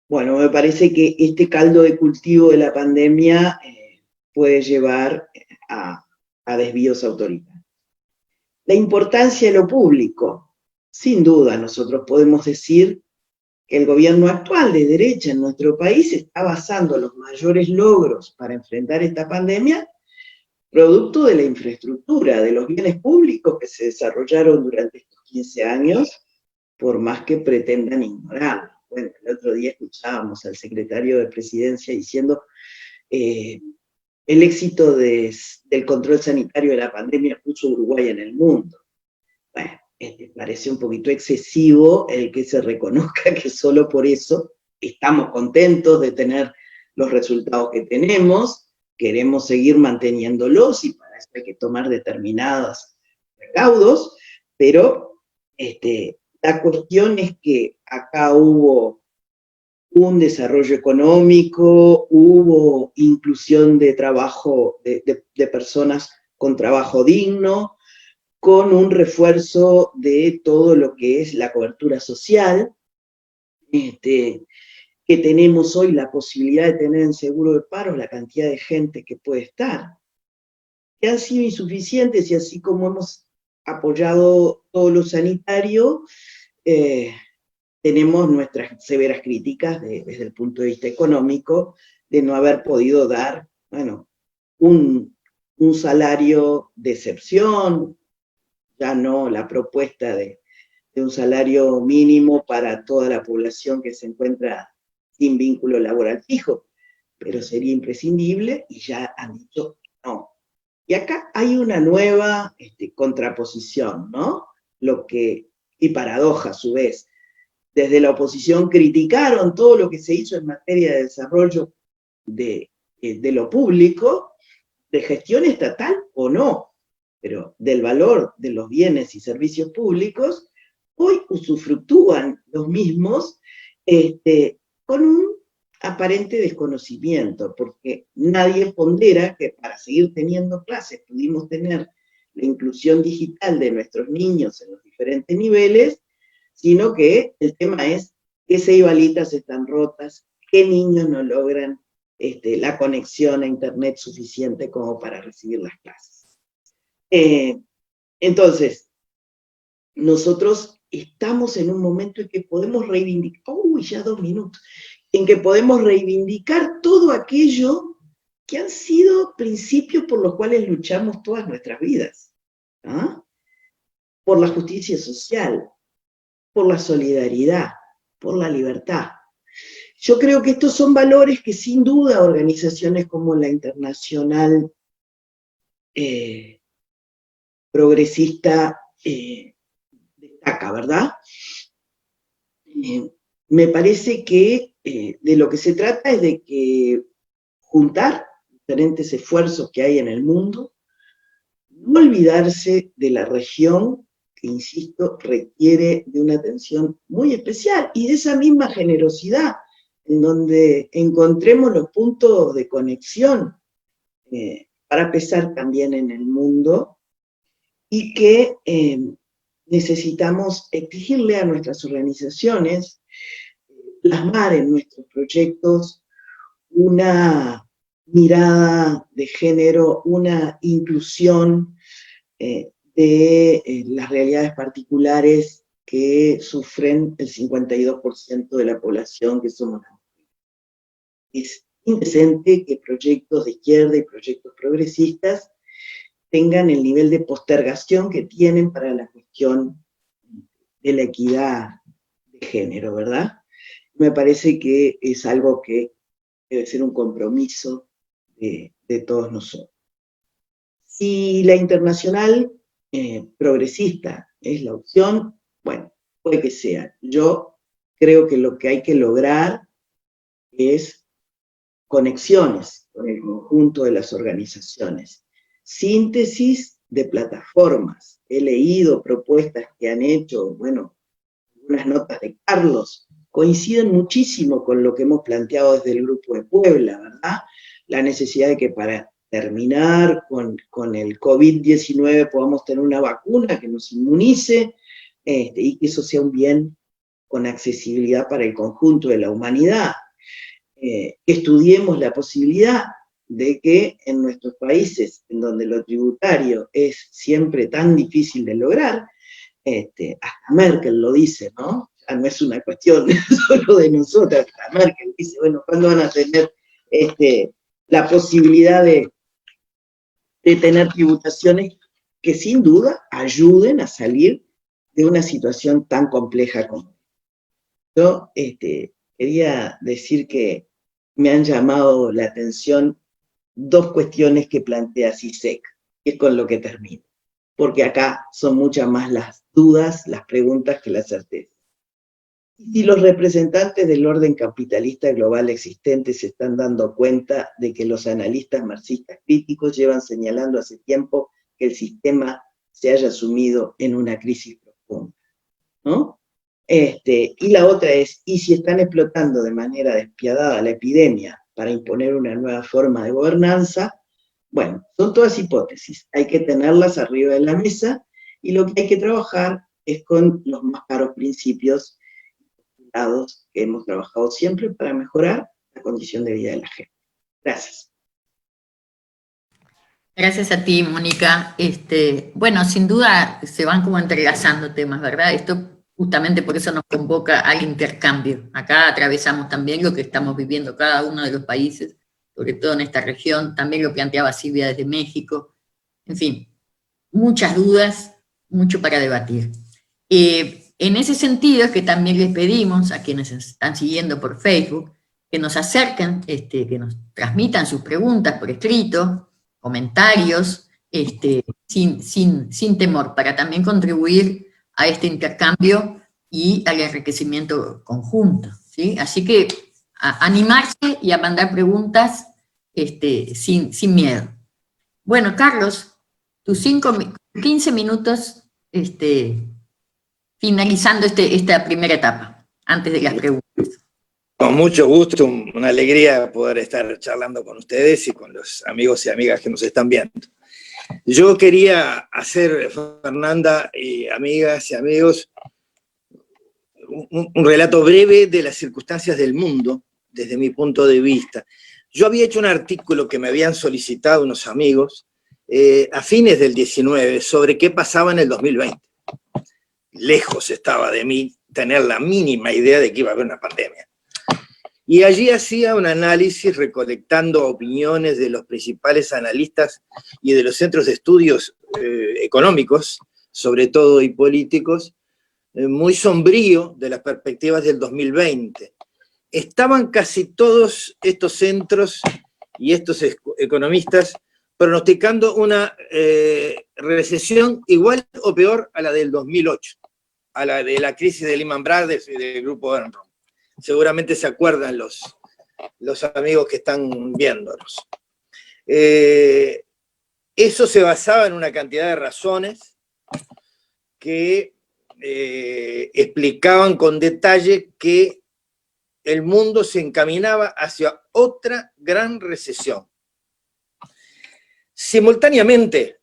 bueno, me parece que este caldo de cultivo de la pandemia puede llevar a desvíos autoritarios. La importancia de lo público. Sin duda, nosotros podemos decir que el gobierno actual de derecha en nuestro país está basando los mayores logros para enfrentar esta pandemia producto de la infraestructura, de los bienes públicos que se desarrollaron durante estos 15 años, por más que pretendan ignorarlo. Bueno, el otro día escuchábamos al secretario de Presidencia diciendo el éxito del control sanitario de la pandemia puso a Uruguay en el mundo. Bueno, parece un poquito excesivo el que se reconozca que solo por eso estamos contentos de tener los resultados que tenemos, queremos seguir manteniéndolos y para eso hay que tomar determinados recaudos, pero la cuestión es que acá hubo un desarrollo económico, hubo inclusión de trabajo, de personas con trabajo digno, con un refuerzo de todo lo que es la cobertura social, que tenemos hoy la posibilidad de tener en seguro de paro la cantidad de gente que puede estar, que han sido insuficientes, y así como hemos apoyado todo lo sanitario, tenemos nuestras severas críticas desde el punto de vista económico, de no haber podido dar, bueno, un salario de excepción, ya no la propuesta de un salario mínimo para toda la población que se encuentra sin vínculo laboral fijo, pero sería imprescindible y ya han dicho no. Y acá hay una nueva contraposición, ¿no? Y paradoja a su vez. Desde la oposición criticaron todo lo que se hizo en materia de desarrollo de lo público, de gestión estatal o no, pero del valor de los bienes y servicios públicos, hoy usufructúan los mismos con un aparente desconocimiento, porque nadie pondera que para seguir teniendo clases pudimos tener la inclusión digital de nuestros niños en los diferentes niveles, sino que el tema es qué ceibalitas están rotas, qué niños no logran la conexión a internet suficiente como para recibir las clases. Entonces, nosotros estamos en un momento en que podemos reivindicar, ya 2 minutos, en que podemos reivindicar todo aquello que han sido principios por los cuales luchamos todas nuestras vidas. ¿Ah? Por la justicia social, por la solidaridad, por la libertad. Yo creo que estos son valores que sin duda organizaciones como la Internacional Progresista destaca, ¿verdad? Me parece que de lo que se trata es de que juntar diferentes esfuerzos que hay en el mundo, no olvidarse de la región, que insisto, requiere de una atención muy especial, y de esa misma generosidad, en donde encontremos los puntos de conexión para pensar también en el mundo, y que necesitamos exigirle a nuestras organizaciones plasmar en nuestros proyectos una mirada de género, una inclusión de las realidades particulares que sufren el 52% de la población, que somos las mujeres. Es indecente que proyectos de izquierda y proyectos progresistas tengan el nivel de postergación que tienen para la cuestión de la equidad de género, ¿verdad? Me parece que es algo que debe ser un compromiso de todos nosotros. Si la Internacional Progresista es la opción, bueno, puede que sea. Yo creo que lo que hay que lograr es conexiones con el conjunto de las organizaciones, síntesis de plataformas. He leído propuestas que han hecho, bueno, unas notas de Carlos, coinciden muchísimo con lo que hemos planteado desde el Grupo de Puebla, ¿verdad? La necesidad de que para terminar con el COVID-19 podamos tener una vacuna que nos inmunice, y que eso sea un bien con accesibilidad para el conjunto de la humanidad. Estudiemos la posibilidad de que en nuestros países, en donde lo tributario es siempre tan difícil de lograr, hasta Merkel lo dice, ¿no? Ya no es una cuestión solo de nosotras, hasta Merkel dice, bueno, ¿cuándo van a tener la posibilidad de tener tributaciones que sin duda ayuden a salir de una situación tan compleja como? Yo quería decir que me han llamado la atención 2 cuestiones que plantea CISEC, que es con lo que termino, porque acá son muchas más las dudas, las preguntas que las certezas. Y si los representantes del orden capitalista global existente se están dando cuenta de que los analistas marxistas críticos llevan señalando hace tiempo que el sistema se haya sumido en una crisis profunda, ¿no? Y la otra es, ¿y si están explotando de manera despiadada la epidemia para imponer una nueva forma de gobernanza? Bueno, son todas hipótesis, hay que tenerlas arriba de la mesa, y lo que hay que trabajar es con los más caros principios que hemos trabajado siempre para mejorar la condición de vida de la gente. Gracias. Gracias a ti, Mónica. Bueno, sin duda se van como entrelazando temas, ¿verdad? Esto justamente por eso nos convoca al intercambio. Acá atravesamos también lo que estamos viviendo cada uno de los países, sobre todo en esta región. También lo planteaba Silvia desde México. En fin, muchas dudas, mucho para debatir. En ese sentido es que también les pedimos a quienes están siguiendo por Facebook que nos acerquen, que nos transmitan sus preguntas por escrito, comentarios, sin temor, para también contribuir a este intercambio y al enriquecimiento conjunto, ¿sí? Así que a animarse y a mandar preguntas sin miedo. Bueno, Carlos, tus 15 minutos finalizando esta primera etapa, antes de las preguntas. Con mucho gusto, una alegría poder estar charlando con ustedes y con los amigos y amigas que nos están viendo. Yo quería hacer, Fernanda y amigas y amigos, un relato breve de las circunstancias del mundo, desde mi punto de vista. Yo había hecho un artículo que me habían solicitado unos amigos a fines del 19 sobre qué pasaba en el 2020. Lejos estaba de mí tener la mínima idea de que iba a haber una pandemia. Y allí hacía un análisis recolectando opiniones de los principales analistas y de los centros de estudios económicos, sobre todo, y políticos, muy sombrío de las perspectivas del 2020. Estaban casi todos estos centros y estos economistas pronosticando una recesión igual o peor a la del 2008, a la de la crisis de Lehman Brothers y del grupo Enron. Seguramente se acuerdan los amigos que están viéndonos. Eso se basaba en una cantidad de razones que explicaban con detalle que el mundo se encaminaba hacia otra gran recesión. Simultáneamente,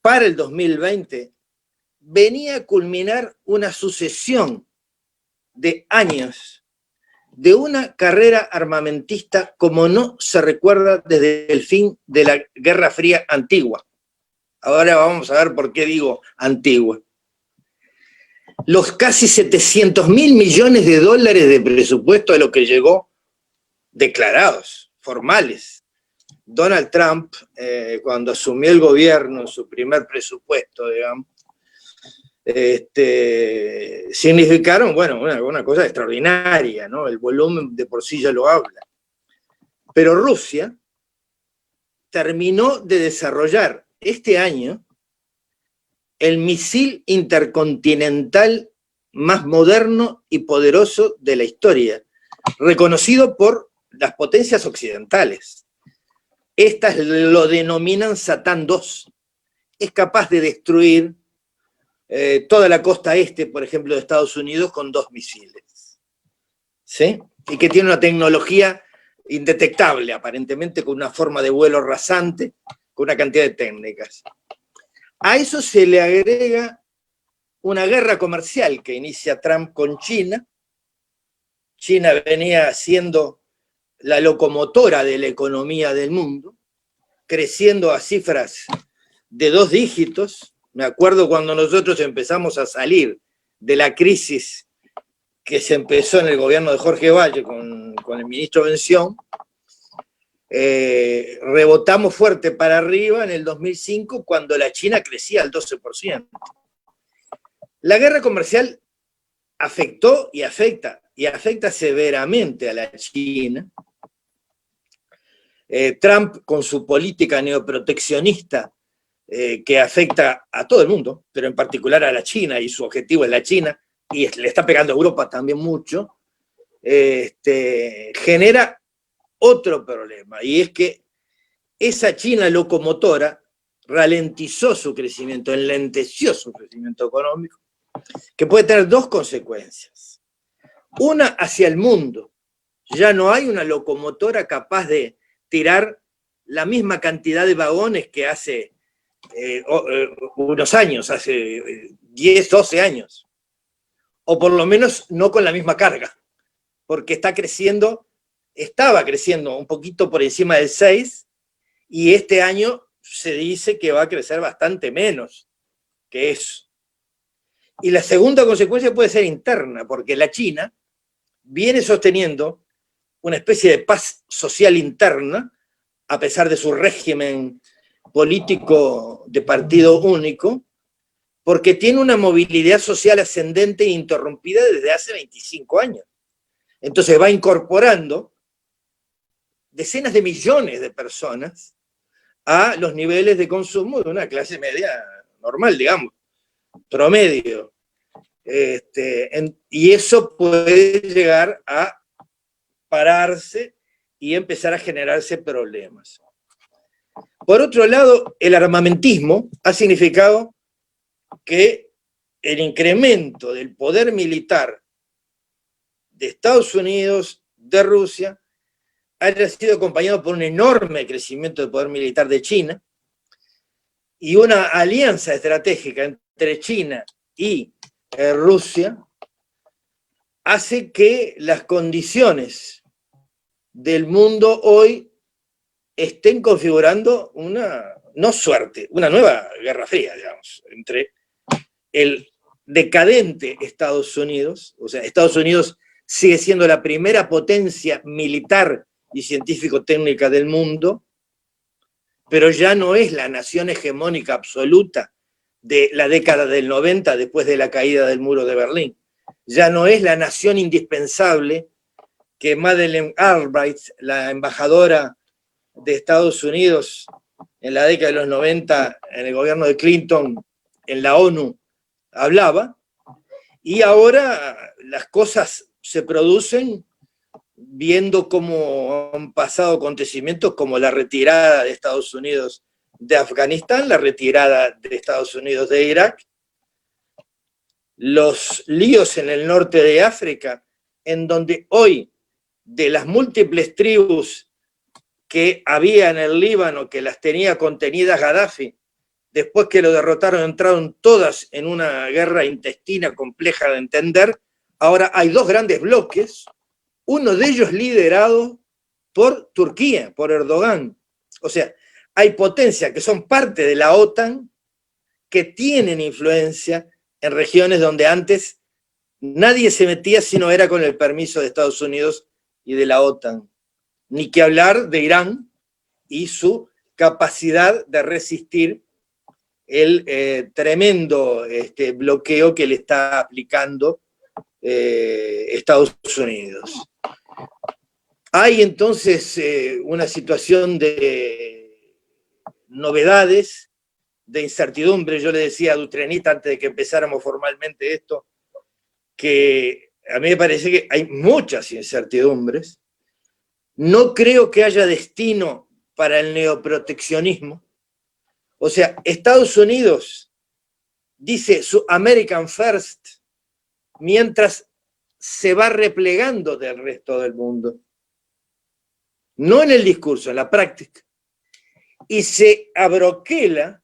para el 2020, venía a culminar una sucesión de años de una carrera armamentista como no se recuerda desde el fin de la Guerra Fría antigua. Ahora vamos a ver por qué digo antigua. Los casi 700.000 millones de dólares de presupuesto a lo que llegó declarados, formales. Donald Trump, cuando asumió el gobierno, su primer presupuesto, digamos, significaron, bueno, una cosa extraordinaria, ¿no? El volumen de por sí ya lo habla. Pero Rusia terminó de desarrollar este año el misil intercontinental más moderno y poderoso de la historia, reconocido por las potencias occidentales. Estas lo denominan Satán II. Es capaz de destruir toda la costa este, por ejemplo, de Estados Unidos con 2 misiles. ¿Sí? Y que tiene una tecnología indetectable, aparentemente, con una forma de vuelo rasante, con una cantidad de técnicas. A eso se le agrega una guerra comercial que inicia Trump con China. China venía siendo la locomotora de la economía del mundo, creciendo a cifras de 2 dígitos. Me acuerdo cuando nosotros empezamos a salir de la crisis que se empezó en el gobierno de Jorge Valle con el ministro Bención, rebotamos fuerte para arriba en el 2005 cuando la China crecía al 12%. La guerra comercial afectó y afecta severamente a la China. Trump, con su política neoproteccionista, que afecta a todo el mundo, pero en particular a la China, y su objetivo es la China, y le está pegando a Europa también mucho, genera otro problema, y es que esa China locomotora ralentizó su crecimiento, enlenteció su crecimiento económico, que puede tener 2 consecuencias. Una, hacia el mundo. Ya no hay una locomotora capaz de tirar la misma cantidad de vagones que hace unos años, hace 10, 12 años. O por lo menos no con la misma carga, porque estaba creciendo un poquito por encima del 6, y este año se dice que va a crecer bastante menos que eso. Y la segunda consecuencia puede ser interna, porque la China viene sosteniendo una especie de paz social interna, a pesar de su régimen político de partido único, porque tiene una movilidad social ascendente e interrumpida desde hace 25 años. Entonces va incorporando decenas de millones de personas a los niveles de consumo de una clase media normal, digamos, promedio. Y eso puede llegar a pararse y empezar a generarse problemas. Por otro lado, el armamentismo ha significado que el incremento del poder militar de Estados Unidos, de Rusia, haya sido acompañado por un enorme crecimiento del poder militar de China y una alianza estratégica entre China y Rusia hace que las condiciones del mundo hoy estén configurando una nueva Guerra Fría, digamos, entre el decadente Estados Unidos, o sea, Estados Unidos sigue siendo la primera potencia militar y científico-técnica del mundo, pero ya no es la nación hegemónica absoluta de la década del 90 después de la caída del muro de Berlín. Ya no es la nación indispensable que Madeleine Albright, la embajadora de Estados Unidos en la década de los 90 en el gobierno de Clinton, en la ONU, hablaba, y ahora las cosas se producen viendo cómo han pasado acontecimientos como la retirada de Estados Unidos de Afganistán, la retirada de Estados Unidos de Irak, los líos en el norte de África, en donde hoy, de las múltiples tribus que había en el Líbano, que las tenía contenidas Gaddafi, después que lo derrotaron, entraron todas en una guerra intestina compleja de entender. Ahora hay dos grandes bloques, uno de ellos liderado por Turquía, por Erdogan. O sea, hay potencias que son parte de la OTAN, que tienen influencia en regiones donde antes nadie se metía si no era con el permiso de Estados Unidos y de la OTAN. Ni que hablar de Irán y su capacidad de resistir el tremendo bloqueo que le está aplicando Estados Unidos. Hay entonces una situación de novedades, de incertidumbre. Yo le decía a Dutrenita antes de que empezáramos formalmente esto, que a mí me parece que hay muchas incertidumbres. No creo que haya destino para el neoproteccionismo. O sea, Estados Unidos dice su American First mientras se va replegando del resto del mundo. No en el discurso, en la práctica. Y se abroquela,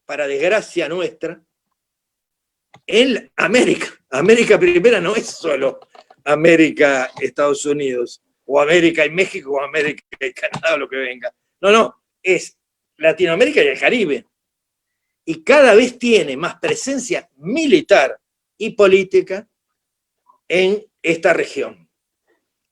para desgracia nuestra, en América. América primera no es solo América, Estados Unidos, o América y México, o América y Canadá, o lo que venga. No, es Latinoamérica y el Caribe. Y cada vez tiene más presencia militar y política en esta región.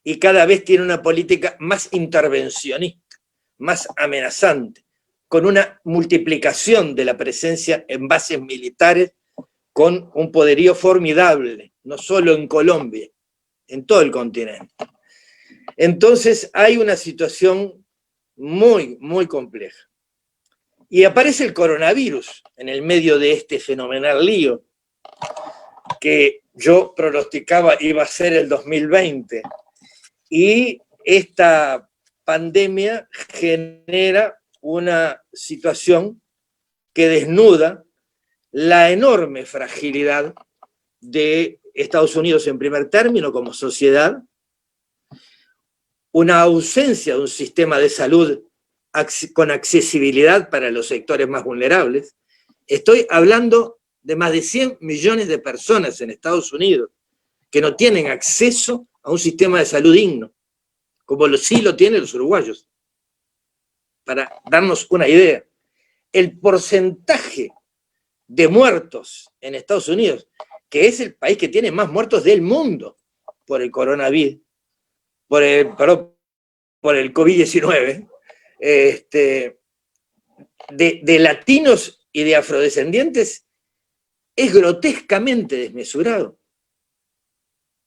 Y cada vez tiene una política más intervencionista, más amenazante, con una multiplicación de la presencia en bases militares, con un poderío formidable, no solo en Colombia, en todo el continente. Entonces hay una situación muy, muy compleja. Y aparece el coronavirus en el medio de este fenomenal lío, que yo pronosticaba iba a ser el 2020. Y esta pandemia genera una situación que desnuda la enorme fragilidad de Estados Unidos en primer término como sociedad, una ausencia de un sistema de salud con accesibilidad para los sectores más vulnerables. Estoy hablando de más de 100 millones de personas en Estados Unidos que no tienen acceso a un sistema de salud digno, como sí lo tienen los uruguayos. Para darnos una idea, el porcentaje de muertos en Estados Unidos, que es el país que tiene más muertos del mundo por el coronavirus, por el COVID-19, de latinos y de afrodescendientes, es grotescamente desmesurado.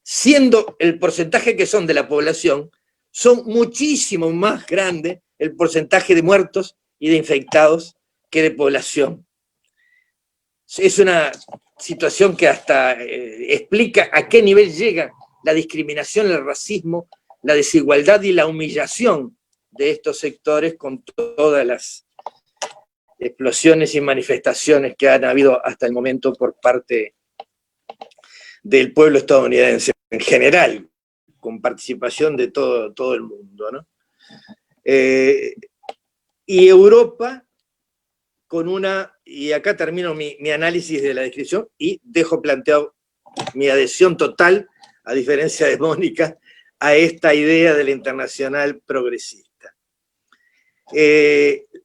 Siendo el porcentaje que son de la población, son muchísimo más grande el porcentaje de muertos y de infectados que de población. Es una situación que hasta explica a qué nivel llega la discriminación, el racismo, la desigualdad y la humillación de estos sectores con todas las explosiones y manifestaciones que han habido hasta el momento por parte del pueblo estadounidense en general, con participación de todo el mundo, ¿no? Y Europa con y acá termino mi análisis de la descripción y dejo planteado mi adhesión total, a diferencia de Mónica, a esta idea de la internacional progresista.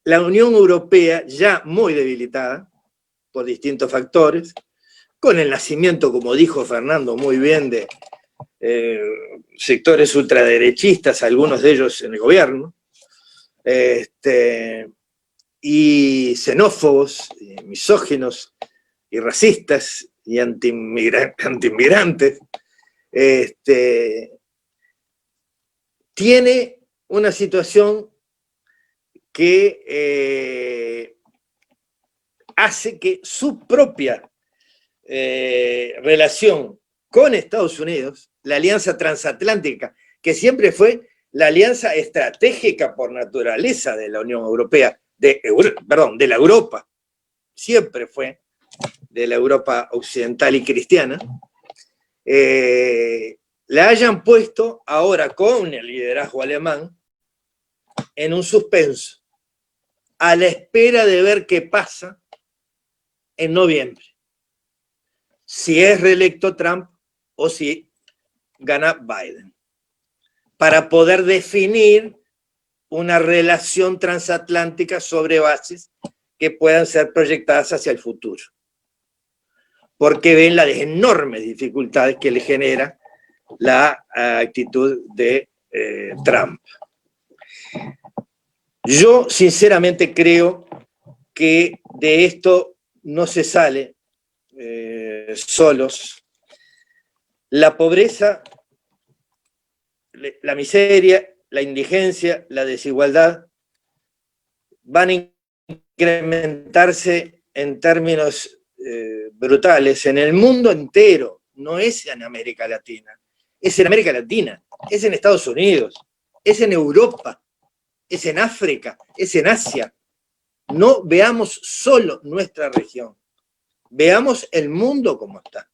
La Unión Europea, ya muy debilitada por distintos factores, con el nacimiento, como dijo Fernando muy bien, de sectores ultraderechistas, algunos de ellos en el gobierno, y xenófobos, y misóginos, y racistas, y antiinmigrantes, tiene una situación que hace que su propia relación con Estados Unidos, la alianza transatlántica, que siempre fue la alianza estratégica por naturaleza de la Unión Europea, de la Europa, siempre fue de la Europa occidental y cristiana, la hayan puesto ahora con el liderazgo alemán en un suspenso, a la espera de ver qué pasa en noviembre. Si es reelecto Trump o si gana Biden, para poder definir una relación transatlántica sobre bases que puedan ser proyectadas hacia el futuro. Porque ven las enormes dificultades que le genera la actitud de Trump. Yo sinceramente creo que de esto no se sale solos. La pobreza, la miseria, la indigencia, la desigualdad van a incrementarse en términos brutales en el mundo entero. No es en América Latina, es en América Latina, es en Estados Unidos, es en Europa, es en África, es en Asia. No veamos solo nuestra región, veamos el mundo como está.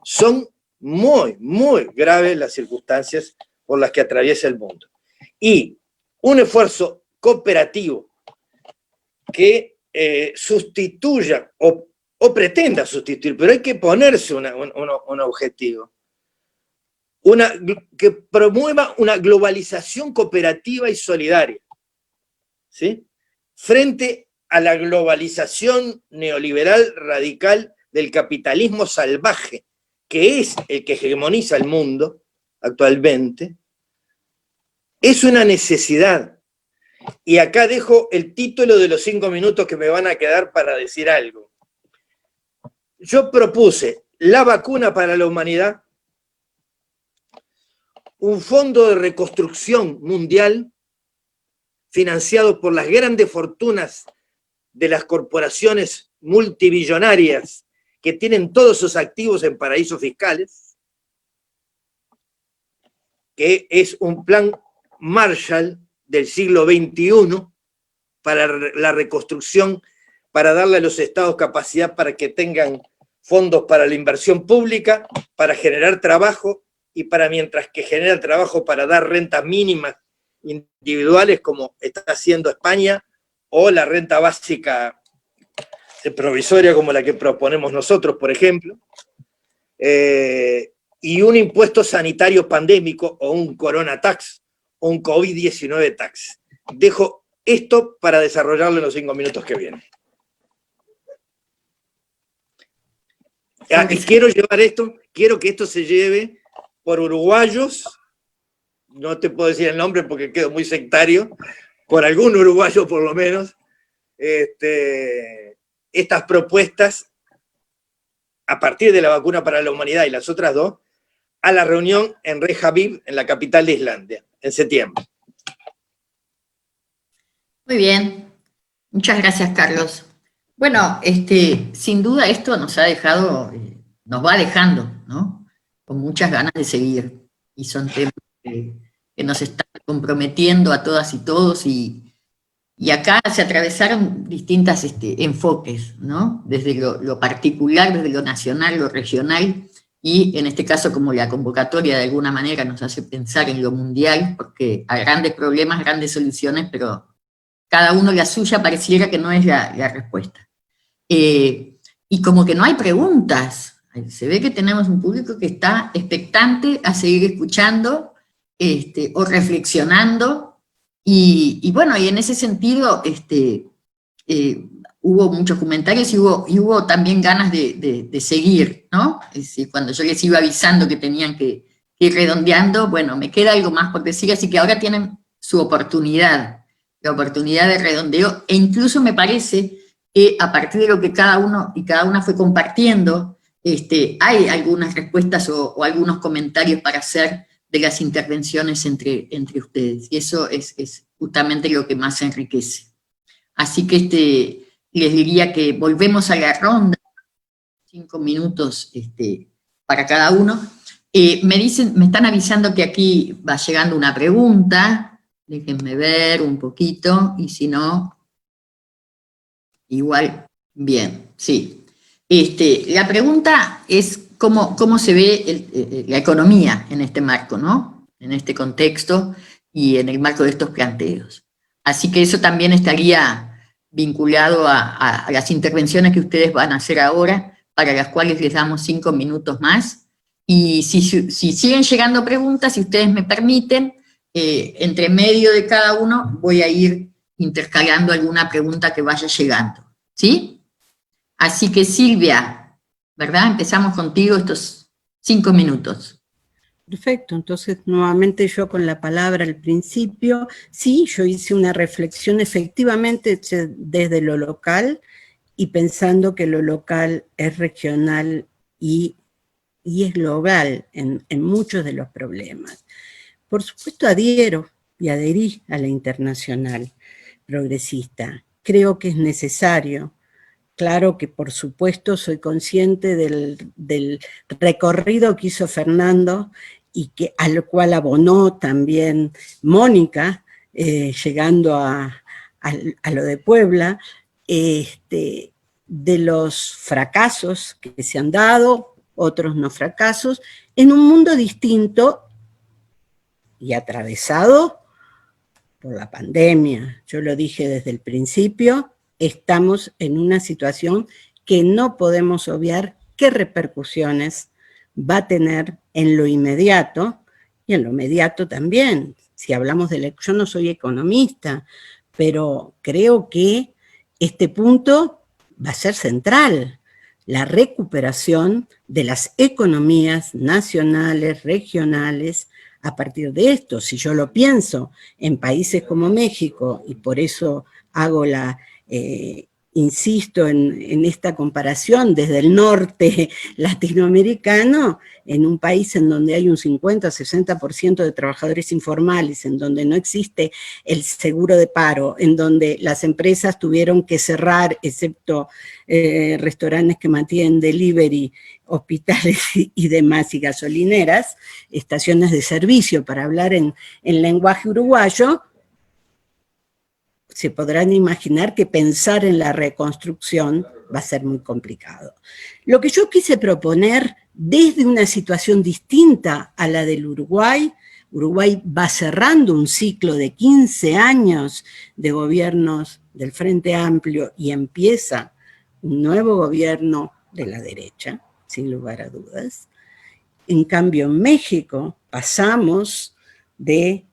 Son muy, muy graves las circunstancias por las que atraviesa el mundo. Y un esfuerzo cooperativo que sustituya o pretenda sustituir, pero hay que ponerse un objetivo, que promueva una globalización cooperativa y solidaria, ¿sí? Frente a la globalización neoliberal radical del capitalismo salvaje, que es el que hegemoniza el mundo actualmente, es una necesidad. Y acá dejo el título de los 5 minutos que me van a quedar para decir algo. Yo propuse la vacuna para la humanidad, un fondo de reconstrucción mundial financiado por las grandes fortunas de las corporaciones multibillonarias que tienen todos sus activos en paraísos fiscales, que es un plan Marshall del siglo XXI para la reconstrucción, para darle a los estados capacidad para que tengan fondos para la inversión pública, para generar trabajo y para, mientras que genera trabajo, para dar rentas mínimas individuales como está haciendo España, o la renta básica provisoria como la que proponemos nosotros, por ejemplo, y un impuesto sanitario pandémico o un corona tax o un COVID-19 tax. Dejo esto para desarrollarlo en los 5 minutos que vienen. Y quiero que esto se lleve por uruguayos, no te puedo decir el nombre porque quedo muy sectario, por algún uruguayo por lo menos, estas propuestas, a partir de la vacuna para la humanidad y las otras dos, a la reunión en Reykjavik, en la capital de Islandia, en septiembre. Muy bien. Muchas gracias, Carlos. Bueno, sin duda esto nos ha dejado, nos va dejando, ¿no? Con muchas ganas de seguir. Y son temas que nos están comprometiendo a todas y todos, y acá se atravesaron distintos enfoques, ¿no? Desde lo particular, desde lo nacional, lo regional, y en este caso como la convocatoria de alguna manera nos hace pensar en lo mundial, porque hay grandes problemas, grandes soluciones, pero cada uno la suya pareciera que no es la respuesta. Y como que no hay preguntas, Se ve que tenemos un público que está expectante a seguir escuchando o reflexionando, y bueno, y en ese sentido hubo muchos comentarios y hubo también ganas de seguir, ¿no? Es decir, cuando yo les iba avisando que tenían que ir redondeando, bueno, me queda algo más por decir, así que ahora tienen su oportunidad, la oportunidad de redondeo, e incluso me parece que a partir de lo que cada uno y cada una fue compartiendo, hay algunas respuestas o algunos comentarios para hacer de las intervenciones entre ustedes, y eso es justamente lo que más enriquece. Así que les diría que volvemos a la ronda, 5 minutos para cada uno. Me están avisando que aquí va llegando una pregunta, déjenme ver un poquito, y si no, igual, bien, sí. La pregunta es cómo se ve la economía en este marco, ¿no? En este contexto y en el marco de estos planteos. Así que eso también estaría vinculado a las intervenciones que ustedes van a hacer ahora, para las cuales les damos 5 minutos más. Y si siguen llegando preguntas, si ustedes me permiten, entre medio de cada uno voy a ir intercalando alguna pregunta que vaya llegando, ¿sí? Así que Silvia, ¿verdad? Empezamos contigo estos 5 minutos. Perfecto, entonces nuevamente yo con la palabra al principio, sí, yo hice una reflexión efectivamente desde lo local y pensando que lo local es regional y es global en muchos de los problemas. Por supuesto adhiero y adherí a la internacional progresista. Creo que es necesario. Claro que por supuesto soy consciente del recorrido que hizo Fernando y al cual abonó también Mónica, llegando a lo de Puebla, de los fracasos que se han dado, otros no fracasos, en un mundo distinto y atravesado por la pandemia. Yo lo dije desde el principio, estamos en una situación que no podemos obviar qué repercusiones va a tener en lo inmediato, y en lo inmediato también. Si hablamos yo no soy economista, pero creo que este punto va a ser central, la recuperación de las economías nacionales, regionales, a partir de esto. Si yo lo pienso en países como México, y por eso hago insisto en esta comparación desde el norte latinoamericano, en un país en donde hay un 50-60% de trabajadores informales, en donde no existe el seguro de paro, en donde las empresas tuvieron que cerrar, excepto restaurantes que mantienen delivery, hospitales y demás, y gasolineras, estaciones de servicio, para hablar en lenguaje uruguayo, se podrán imaginar que pensar en la reconstrucción va a ser muy complicado. Lo que yo quise proponer desde una situación distinta a la del Uruguay, Uruguay va cerrando un ciclo de 15 años de gobiernos del Frente Amplio y empieza un nuevo gobierno de la derecha, sin lugar a dudas. En cambio, en México pasamos de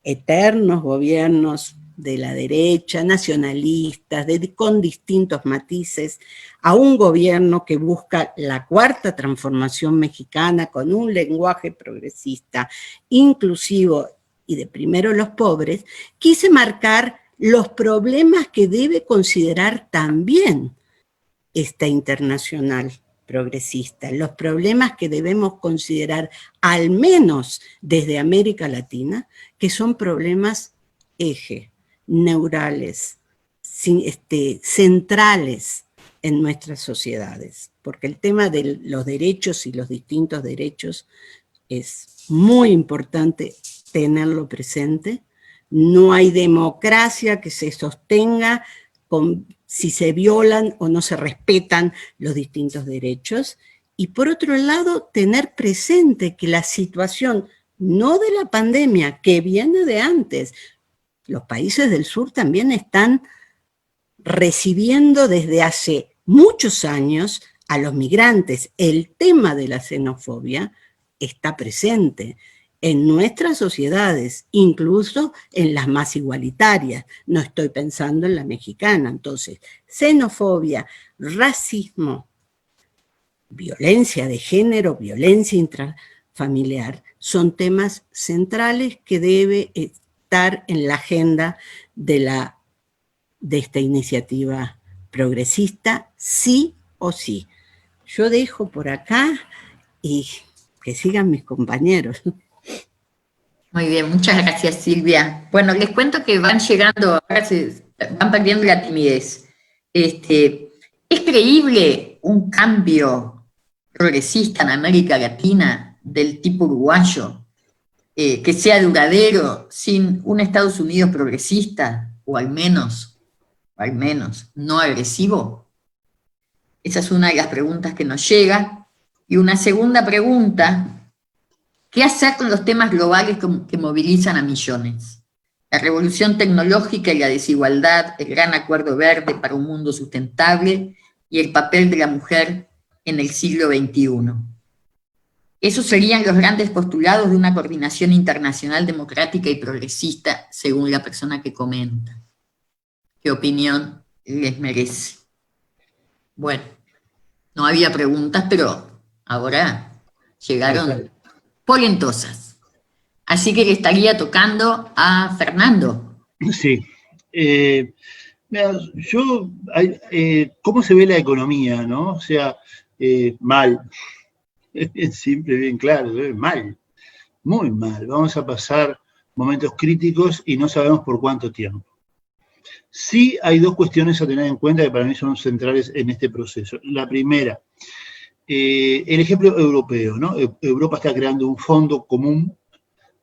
eternos gobiernos de la derecha, nacionalistas, con distintos matices, a un gobierno que busca la cuarta transformación mexicana con un lenguaje progresista, inclusivo y de primero los pobres. Quise marcar los problemas que debe considerar también esta internacional progresista, los problemas que debemos considerar, al menos desde América Latina, que son problemas eje, neurales, centrales en nuestras sociedades, porque el tema de los derechos y los distintos derechos es muy importante tenerlo presente. No hay democracia que se sostenga si se violan o no se respetan los distintos derechos. Y por otro lado, tener presente que la situación, no de la pandemia, que viene de antes, los países del sur también están recibiendo desde hace muchos años a los migrantes. El tema de la xenofobia está presente en nuestras sociedades, incluso en las más igualitarias. No estoy pensando en la mexicana. Entonces, xenofobia, racismo, violencia de género, violencia intrafamiliar, son temas centrales que debe estar en la agenda de esta iniciativa progresista, sí o sí. Yo dejo por acá y que sigan mis compañeros. Muy bien, muchas gracias, Silvia. Bueno, les cuento que van llegando, ahora se van perdiendo la timidez. ¿Es creíble un cambio progresista en América Latina del tipo uruguayo, que sea duradero sin un Estados Unidos progresista, o al menos no agresivo? Esa es una de las preguntas que nos llega. Y una segunda pregunta: ¿qué hacer con los temas globales que movilizan a millones? La revolución tecnológica y la desigualdad, el gran acuerdo verde para un mundo sustentable y el papel de la mujer en el siglo XXI. Esos serían los grandes postulados de una coordinación internacional democrática y progresista, según la persona que comenta. ¿Qué opinión les merece? Bueno, no había preguntas, pero ahora llegaron polentosas. Así que le estaría tocando a Fernando. Sí. Mira, ¿cómo se ve la economía, no? O sea, mal. Es simple, bien claro, mal. Muy mal. Vamos a pasar momentos críticos y no sabemos por cuánto tiempo. Sí hay dos cuestiones a tener en cuenta que para mí son centrales en este proceso. La primera, el ejemplo europeo, ¿no? Europa está creando un fondo común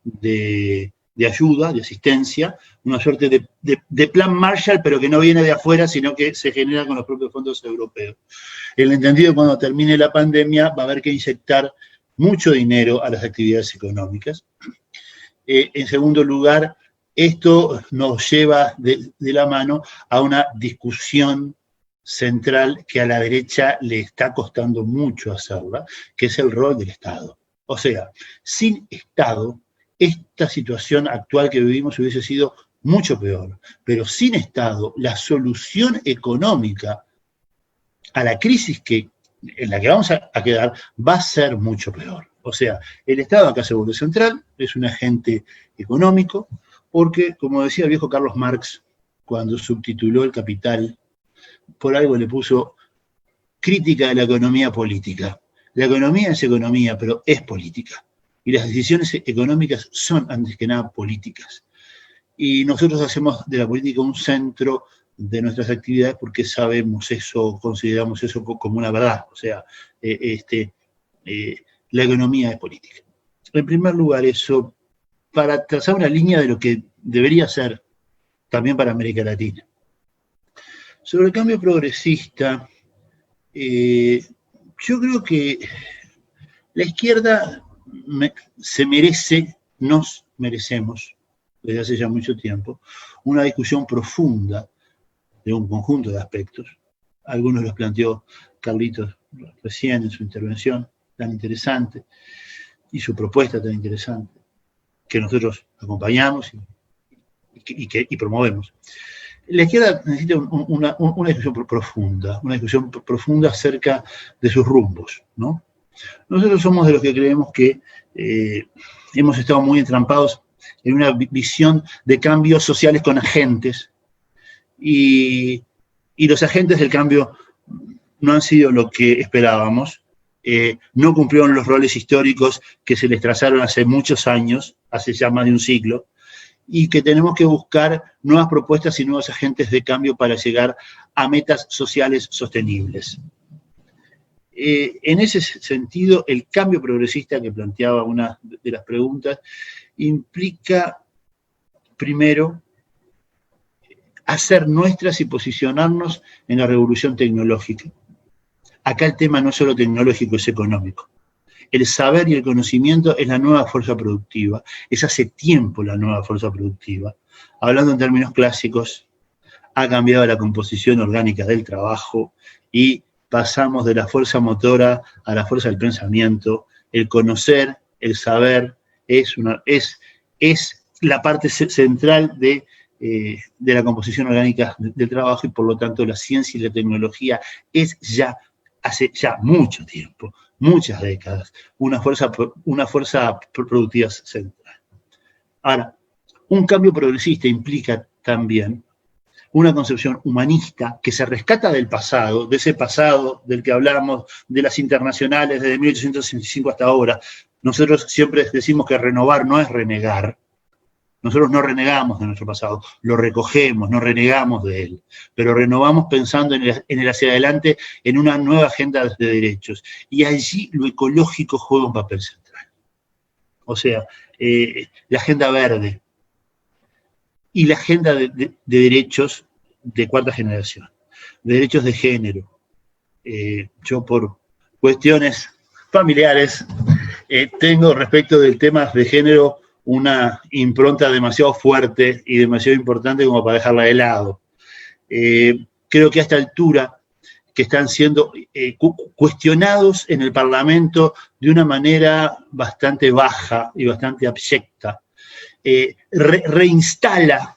de ayuda, de asistencia, una suerte de plan Marshall, pero que no viene de afuera, sino que se genera con los propios fondos europeos. En el entendido, cuando termine la pandemia, va a haber que inyectar mucho dinero a las actividades económicas. En segundo lugar, esto nos lleva de la mano a una discusión central que a la derecha le está costando mucho hacerla, que es el rol del Estado. O sea, sin Estado, esta situación actual que vivimos hubiese sido mucho peor, pero sin Estado, la solución económica a la crisis en la que vamos a quedar va a ser mucho peor. O sea, el Estado acá se vuelve central, es un agente económico, porque, como decía el viejo Carlos Marx, cuando subtituló El Capital, por algo le puso crítica de la economía política. La economía es economía, pero es política. Y las decisiones económicas son, antes que nada, políticas. Y nosotros hacemos de la política un centro de nuestras actividades porque sabemos eso, consideramos eso como una verdad. O sea, la economía es política. En primer lugar, eso, para trazar una línea de lo que debería ser también para América Latina. Sobre el cambio progresista, yo creo que la izquierda nos merecemos, desde hace ya mucho tiempo, una discusión profunda de un conjunto de aspectos. Algunos los planteó Carlitos recién en su intervención, tan interesante, y su propuesta tan interesante, que nosotros acompañamos y promovemos. La izquierda necesita una discusión profunda acerca de sus rumbos, ¿no? Nosotros somos de los que creemos que hemos estado muy entrampados en una visión de cambios sociales con agentes, y los agentes del cambio no han sido lo que esperábamos, no cumplieron los roles históricos que se les trazaron hace muchos años, hace ya más de un siglo, y que tenemos que buscar nuevas propuestas y nuevos agentes de cambio para llegar a metas sociales sostenibles. En ese sentido, el cambio progresista que planteaba una de las preguntas implica, primero, hacer nuestras y posicionarnos en la revolución tecnológica. Acá el tema no es solo tecnológico, es económico. El saber y el conocimiento es la nueva fuerza productiva, es hace tiempo la nueva fuerza productiva. Hablando en términos clásicos, ha cambiado la composición orgánica del trabajo y pasamos de la fuerza motora a la fuerza del pensamiento. El conocer, el saber, es la parte central de la composición orgánica del trabajo, y por lo tanto la ciencia y la tecnología es ya, hace ya mucho tiempo, muchas décadas, una fuerza productiva central. Ahora, un cambio progresista implica también una concepción humanista que se rescata del pasado, de ese pasado del que hablamos, de las internacionales desde 1865 hasta ahora. Nosotros siempre decimos que renovar no es renegar. Nosotros no renegamos de nuestro pasado, lo recogemos, no renegamos de él, pero renovamos pensando en el hacia adelante, en una nueva agenda de derechos. Y allí lo ecológico juega un papel central. O sea, la agenda verde y la agenda de derechos de cuarta generación, de derechos de género. Yo por cuestiones familiares tengo respecto del tema de género una impronta demasiado fuerte y demasiado importante como para dejarla de lado. Creo que a esta altura, que están siendo cuestionados en el Parlamento de una manera bastante baja y bastante abyecta, reinstala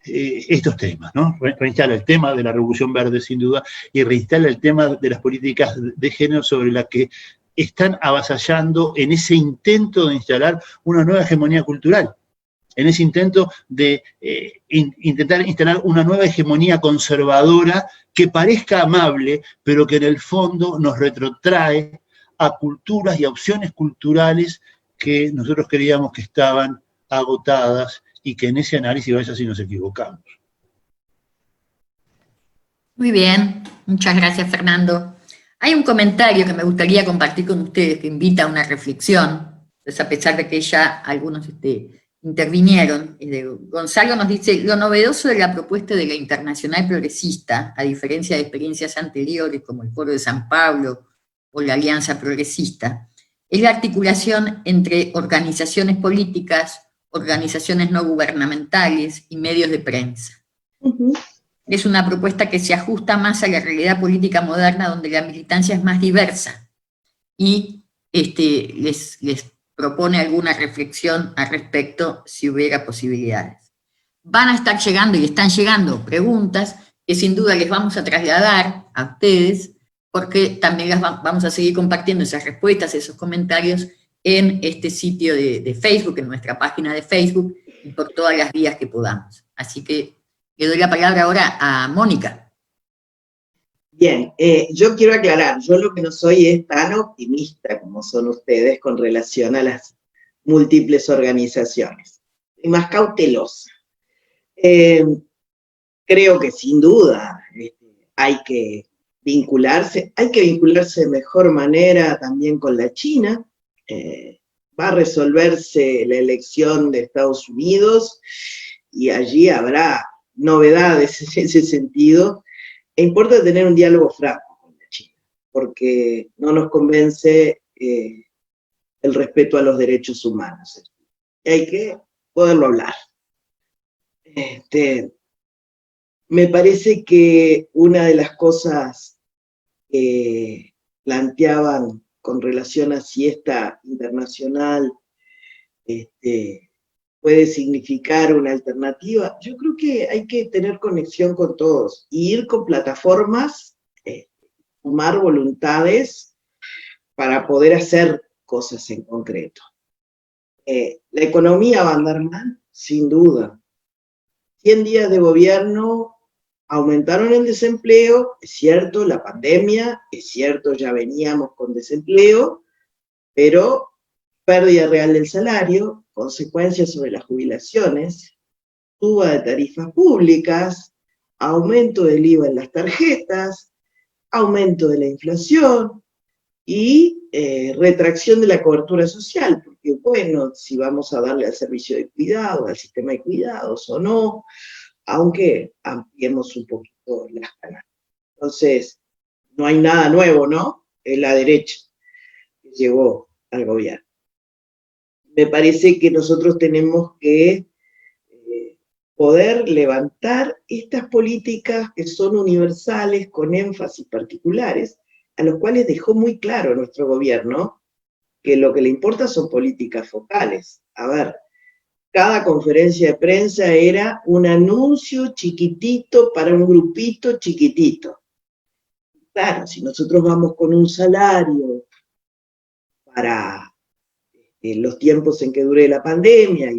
estos temas, ¿no? Reinstala el tema de la Revolución Verde, sin duda, y reinstala el tema de las políticas de género sobre las que están avasallando en ese intento de instalar una nueva hegemonía cultural, en ese intento de intentar instalar una nueva hegemonía conservadora que parezca amable, pero que en el fondo nos retrotrae a culturas y a opciones culturales que nosotros creíamos que estaban agotadas y que en ese análisis vaya si nos equivocamos. Muy bien, muchas gracias, Fernando. Hay un comentario que me gustaría compartir con ustedes que invita a una reflexión, pues a pesar de que ya algunos intervinieron. Gonzalo nos dice: lo novedoso de la propuesta de la Internacional Progresista, a diferencia de experiencias anteriores como el Foro de San Pablo o la Alianza Progresista, es la articulación entre organizaciones políticas, organizaciones no gubernamentales y medios de prensa. Es una propuesta que se ajusta más a la realidad política moderna, donde la militancia es más diversa, y les propone alguna reflexión al respecto si hubiera posibilidades. Van a estar llegando y están llegando preguntas que sin duda les vamos a trasladar a ustedes, porque también las vamos a seguir compartiendo esas respuestas, esos comentarios en este sitio de Facebook, en nuestra página de Facebook, y por todas las vías que podamos. Así que le doy la palabra ahora a Mónica. Bien, yo quiero aclarar, yo lo que no soy es tan optimista como son ustedes con relación a las múltiples organizaciones. Soy más cautelosa. Creo que sin duda hay que vincularse de mejor manera también con la China. Va a resolverse la elección de Estados Unidos y allí habrá novedades en ese sentido. E importa tener un diálogo franco con la China, porque no nos convence el respeto a los derechos humanos. Hay que poderlo hablar. Me parece que una de las cosas que planteaban con relación a si esta internacional puede significar una alternativa, yo creo que hay que tener conexión con todos, y ir con plataformas, sumar voluntades para poder hacer cosas en concreto. La economía va a andar mal, sin duda. 100 días de gobierno aumentaron el desempleo, es cierto, la pandemia, es cierto, ya veníamos con desempleo, pero pérdida real del salario, consecuencias sobre las jubilaciones, suba de tarifas públicas, aumento del IVA en las tarjetas, aumento de la inflación y retracción de la cobertura social, porque bueno, si vamos a darle al servicio de cuidado, al sistema de cuidados o no, aunque ampliemos un poquito las canales. Entonces, no hay nada nuevo, ¿no? Es la derecha que llegó al gobierno. Me parece que nosotros tenemos que poder levantar estas políticas que son universales, con énfasis particulares, a los cuales dejó muy claro nuestro gobierno que lo que le importa son políticas focales. A ver, cada conferencia de prensa era un anuncio chiquitito para un grupito chiquitito. Claro, si nosotros vamos con un salario para los tiempos en que dure la pandemia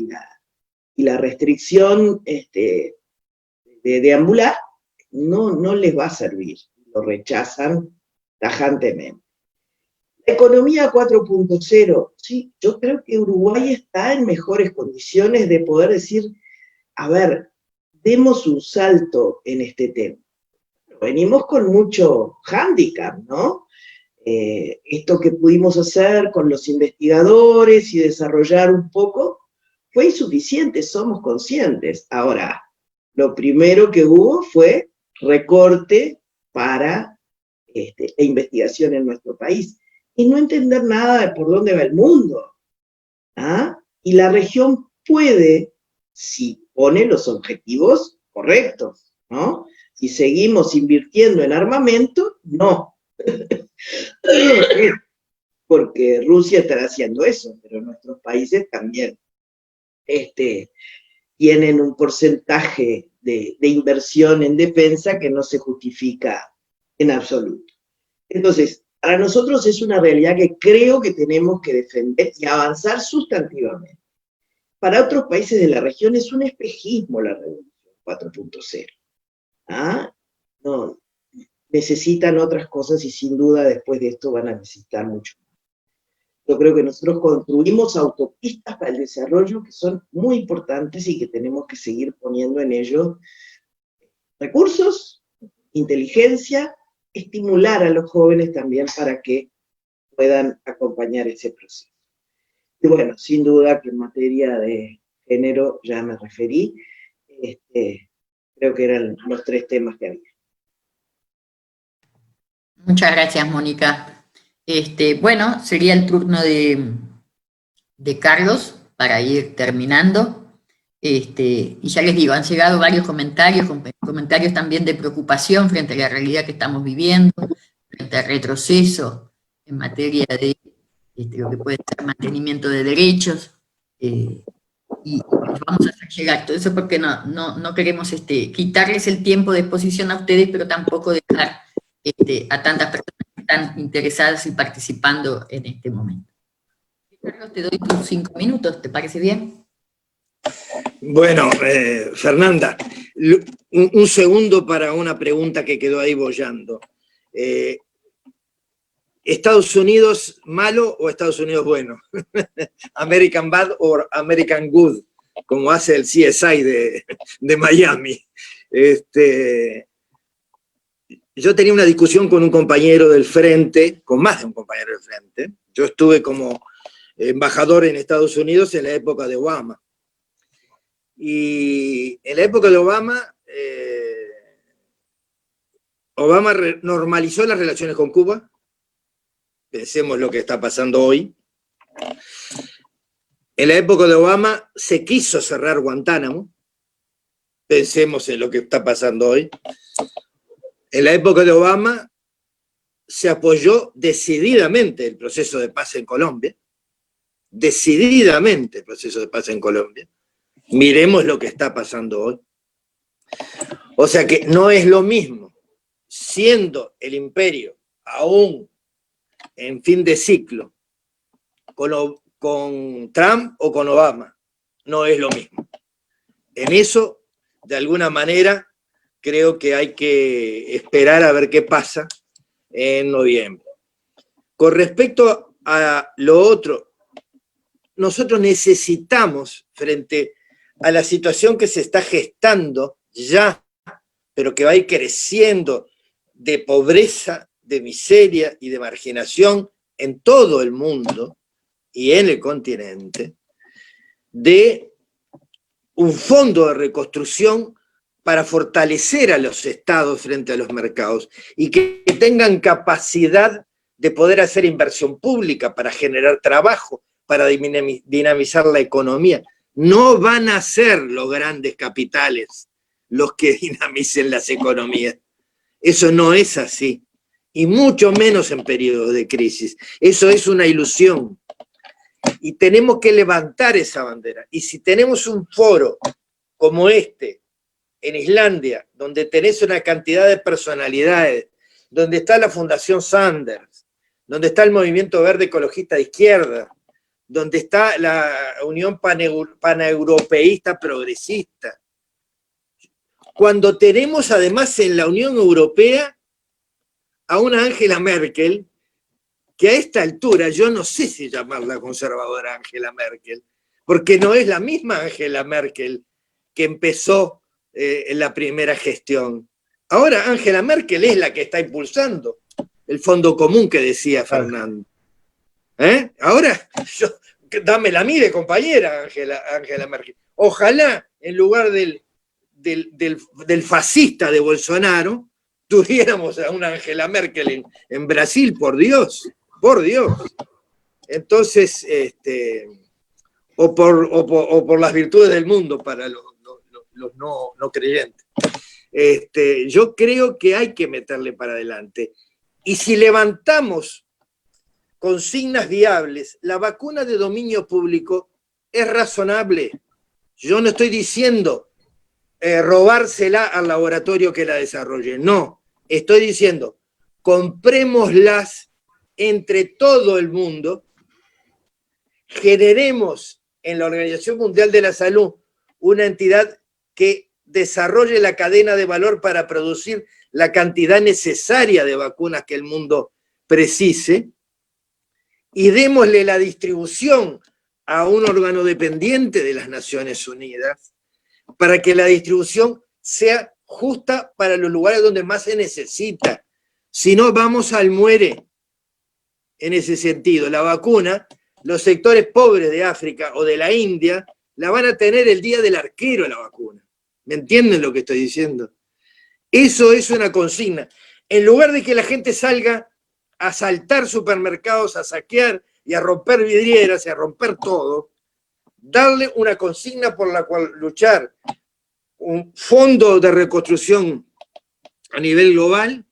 y la restricción de deambular, no les va a servir, lo rechazan tajantemente. La economía 4.0, sí, yo creo que Uruguay está en mejores condiciones de poder decir, a ver, demos un salto en este tema. Venimos con mucho hándicap, ¿no? Esto que pudimos hacer con los investigadores y desarrollar un poco fue insuficiente, somos conscientes. Ahora, lo primero que hubo fue recorte para la investigación en nuestro país y no entender nada de por dónde va el mundo. ¿Ah? Y la región puede, si pone los objetivos correctos, ¿no? Si seguimos invirtiendo en armamento, no. Porque Rusia estará haciendo eso, pero nuestros países también tienen un porcentaje de inversión en defensa que no se justifica en absoluto. Entonces, para nosotros es una realidad que creo que tenemos que defender y avanzar sustantivamente. Para otros países de la región es un espejismo la revolución 4.0. ¿Ah? No, necesitan otras cosas y sin duda después de esto van a necesitar mucho más. Yo creo que nosotros construimos autopistas para el desarrollo que son muy importantes y que tenemos que seguir poniendo en ellos recursos, inteligencia, estimular a los jóvenes también para que puedan acompañar ese proceso. Y bueno, sin duda que en materia de género ya me referí, creo que eran los 3 temas que había. Muchas gracias, Mónica. Bueno, sería el turno de Carlos para ir terminando. Y ya les digo, han llegado varios comentarios también de preocupación frente a la realidad que estamos viviendo, frente al retroceso en materia de lo que puede ser mantenimiento de derechos, y les vamos a hacer llegar todo eso porque no queremos quitarles el tiempo de exposición a ustedes, pero tampoco dejar a tantas personas que están interesadas y participando en este momento. Carlos, te doy tus 5 minutos, ¿te parece bien? Bueno, Fernanda, un segundo para una pregunta que quedó ahí boyando. ¿Estados Unidos malo o Estados Unidos bueno? ¿American bad o American good? Como hace el CSI de Miami. Yo tenía una discusión con un compañero del Frente, con más de un compañero del Frente. Yo estuve como embajador en Estados Unidos en la época de Obama. Y en la época de Obama, Obama normalizó las relaciones con Cuba. Pensemos lo que está pasando hoy. En la época de Obama se quiso cerrar Guantánamo. Pensemos en lo que está pasando hoy. En la época de Obama se apoyó decididamente el proceso de paz en Colombia. Decididamente el proceso de paz en Colombia. Miremos lo que está pasando hoy. O sea que no es lo mismo, siendo el imperio aún en fin de ciclo, con Trump o con Obama, no es lo mismo. En eso, de alguna manera, creo que hay que esperar a ver qué pasa en noviembre. Con respecto a lo otro, nosotros necesitamos, frente a la situación que se está gestando ya, pero que va a ir creciendo de pobreza, de miseria y de marginación en todo el mundo y en el continente, de un fondo de reconstrucción para fortalecer a los estados frente a los mercados y que tengan capacidad de poder hacer inversión pública para generar trabajo, para dinamizar la economía. No van a ser los grandes capitales los que dinamicen las economías. Eso no es así. y mucho menos en periodos de crisis. Eso es una ilusión. Y tenemos que levantar esa bandera. Y si tenemos un foro como este, en Islandia, donde tenés una cantidad de personalidades, donde está la Fundación Sanders, donde está el Movimiento Verde Ecologista de Izquierda, donde está la Unión Paneuropeísta Progresista. Cuando tenemos además en la Unión Europea a una Angela Merkel, que a esta altura yo no sé si llamarla conservadora Angela Merkel, porque no es la misma Angela Merkel que empezó en la primera gestión. Ahora Angela Merkel es la que está impulsando el fondo común que decía Fernando. Ahora, dame la mire, compañera, Angela Merkel. Ojalá, en lugar del fascista de Bolsonaro, tuviéramos a una Angela Merkel en Brasil, por Dios. Por Dios. Entonces, o por las virtudes del mundo para los no creyentes. Yo creo que hay que meterle para adelante. Y si levantamos consignas viables, la vacuna de dominio público es razonable. Yo no estoy diciendo robársela al laboratorio que la desarrolle. No, estoy diciendo, comprémoslas entre todo el mundo, generemos en la Organización Mundial de la Salud una entidad que desarrolle la cadena de valor para producir la cantidad necesaria de vacunas que el mundo precise, y démosle la distribución a un órgano dependiente de las Naciones Unidas para que la distribución sea justa para los lugares donde más se necesita. Si no, vamos al muere. En ese sentido, la vacuna, los sectores pobres de África o de la India, la van a tener el día del arquero la vacuna. ¿Me entienden lo que estoy diciendo? Eso es una consigna. En lugar de que la gente salga a asaltar supermercados, a saquear y a romper vidrieras y a romper todo, darle una consigna por la cual luchar, un fondo de reconstrucción a nivel global,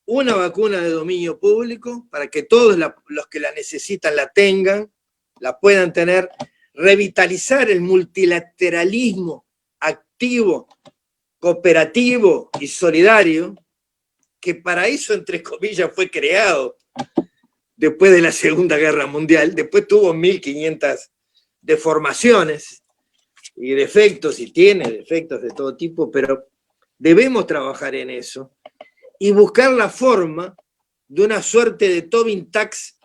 una vacuna de dominio público para que todos los que la necesitan la tengan, la puedan tener, revitalizar el multilateralismo activo, cooperativo y solidario, que para eso, entre comillas, fue creado después de la Segunda Guerra Mundial. Después tuvo 1500 deformaciones y defectos, y tiene defectos de todo tipo, pero debemos trabajar en eso y buscar la forma de una suerte de Tobin Tax,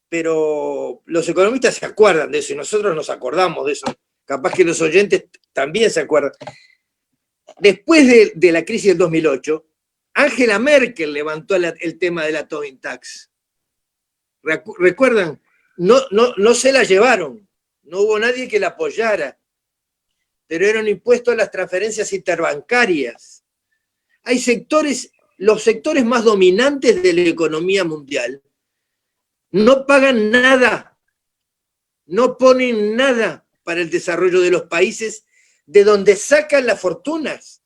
pero los economistas se acuerdan de eso y nosotros nos acordamos de eso. Capaz que los oyentes también se acuerdan. Después de la crisis del 2008, Angela Merkel levantó el tema de la Tobin Tax. ¿Recuerdan? No se la llevaron, no hubo nadie que la apoyara, pero era un impuesto a las transferencias interbancarias. Hay sectores, los sectores más dominantes de la economía mundial, no pagan nada, no ponen nada para el desarrollo de los países de donde sacan las fortunas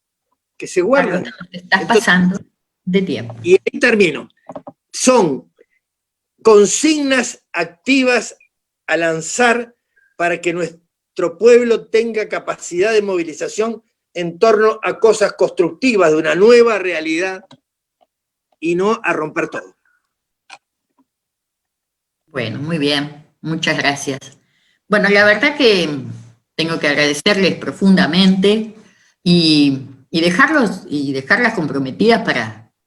que se guardan. Te estás pasando de tiempo. Y ahí termino. Son consignas activas a lanzar para que nuestro pueblo tenga capacidad de movilización en torno a cosas constructivas de una nueva realidad y no a romper todo. Bueno, muy bien, muchas gracias. Bueno, la verdad que tengo que agradecerles profundamente y dejarlas comprometidas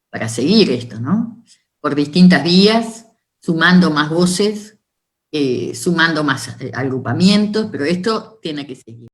para seguir esto, ¿no? Por distintas vías, sumando más voces, sumando más agrupamientos, pero esto tiene que seguir.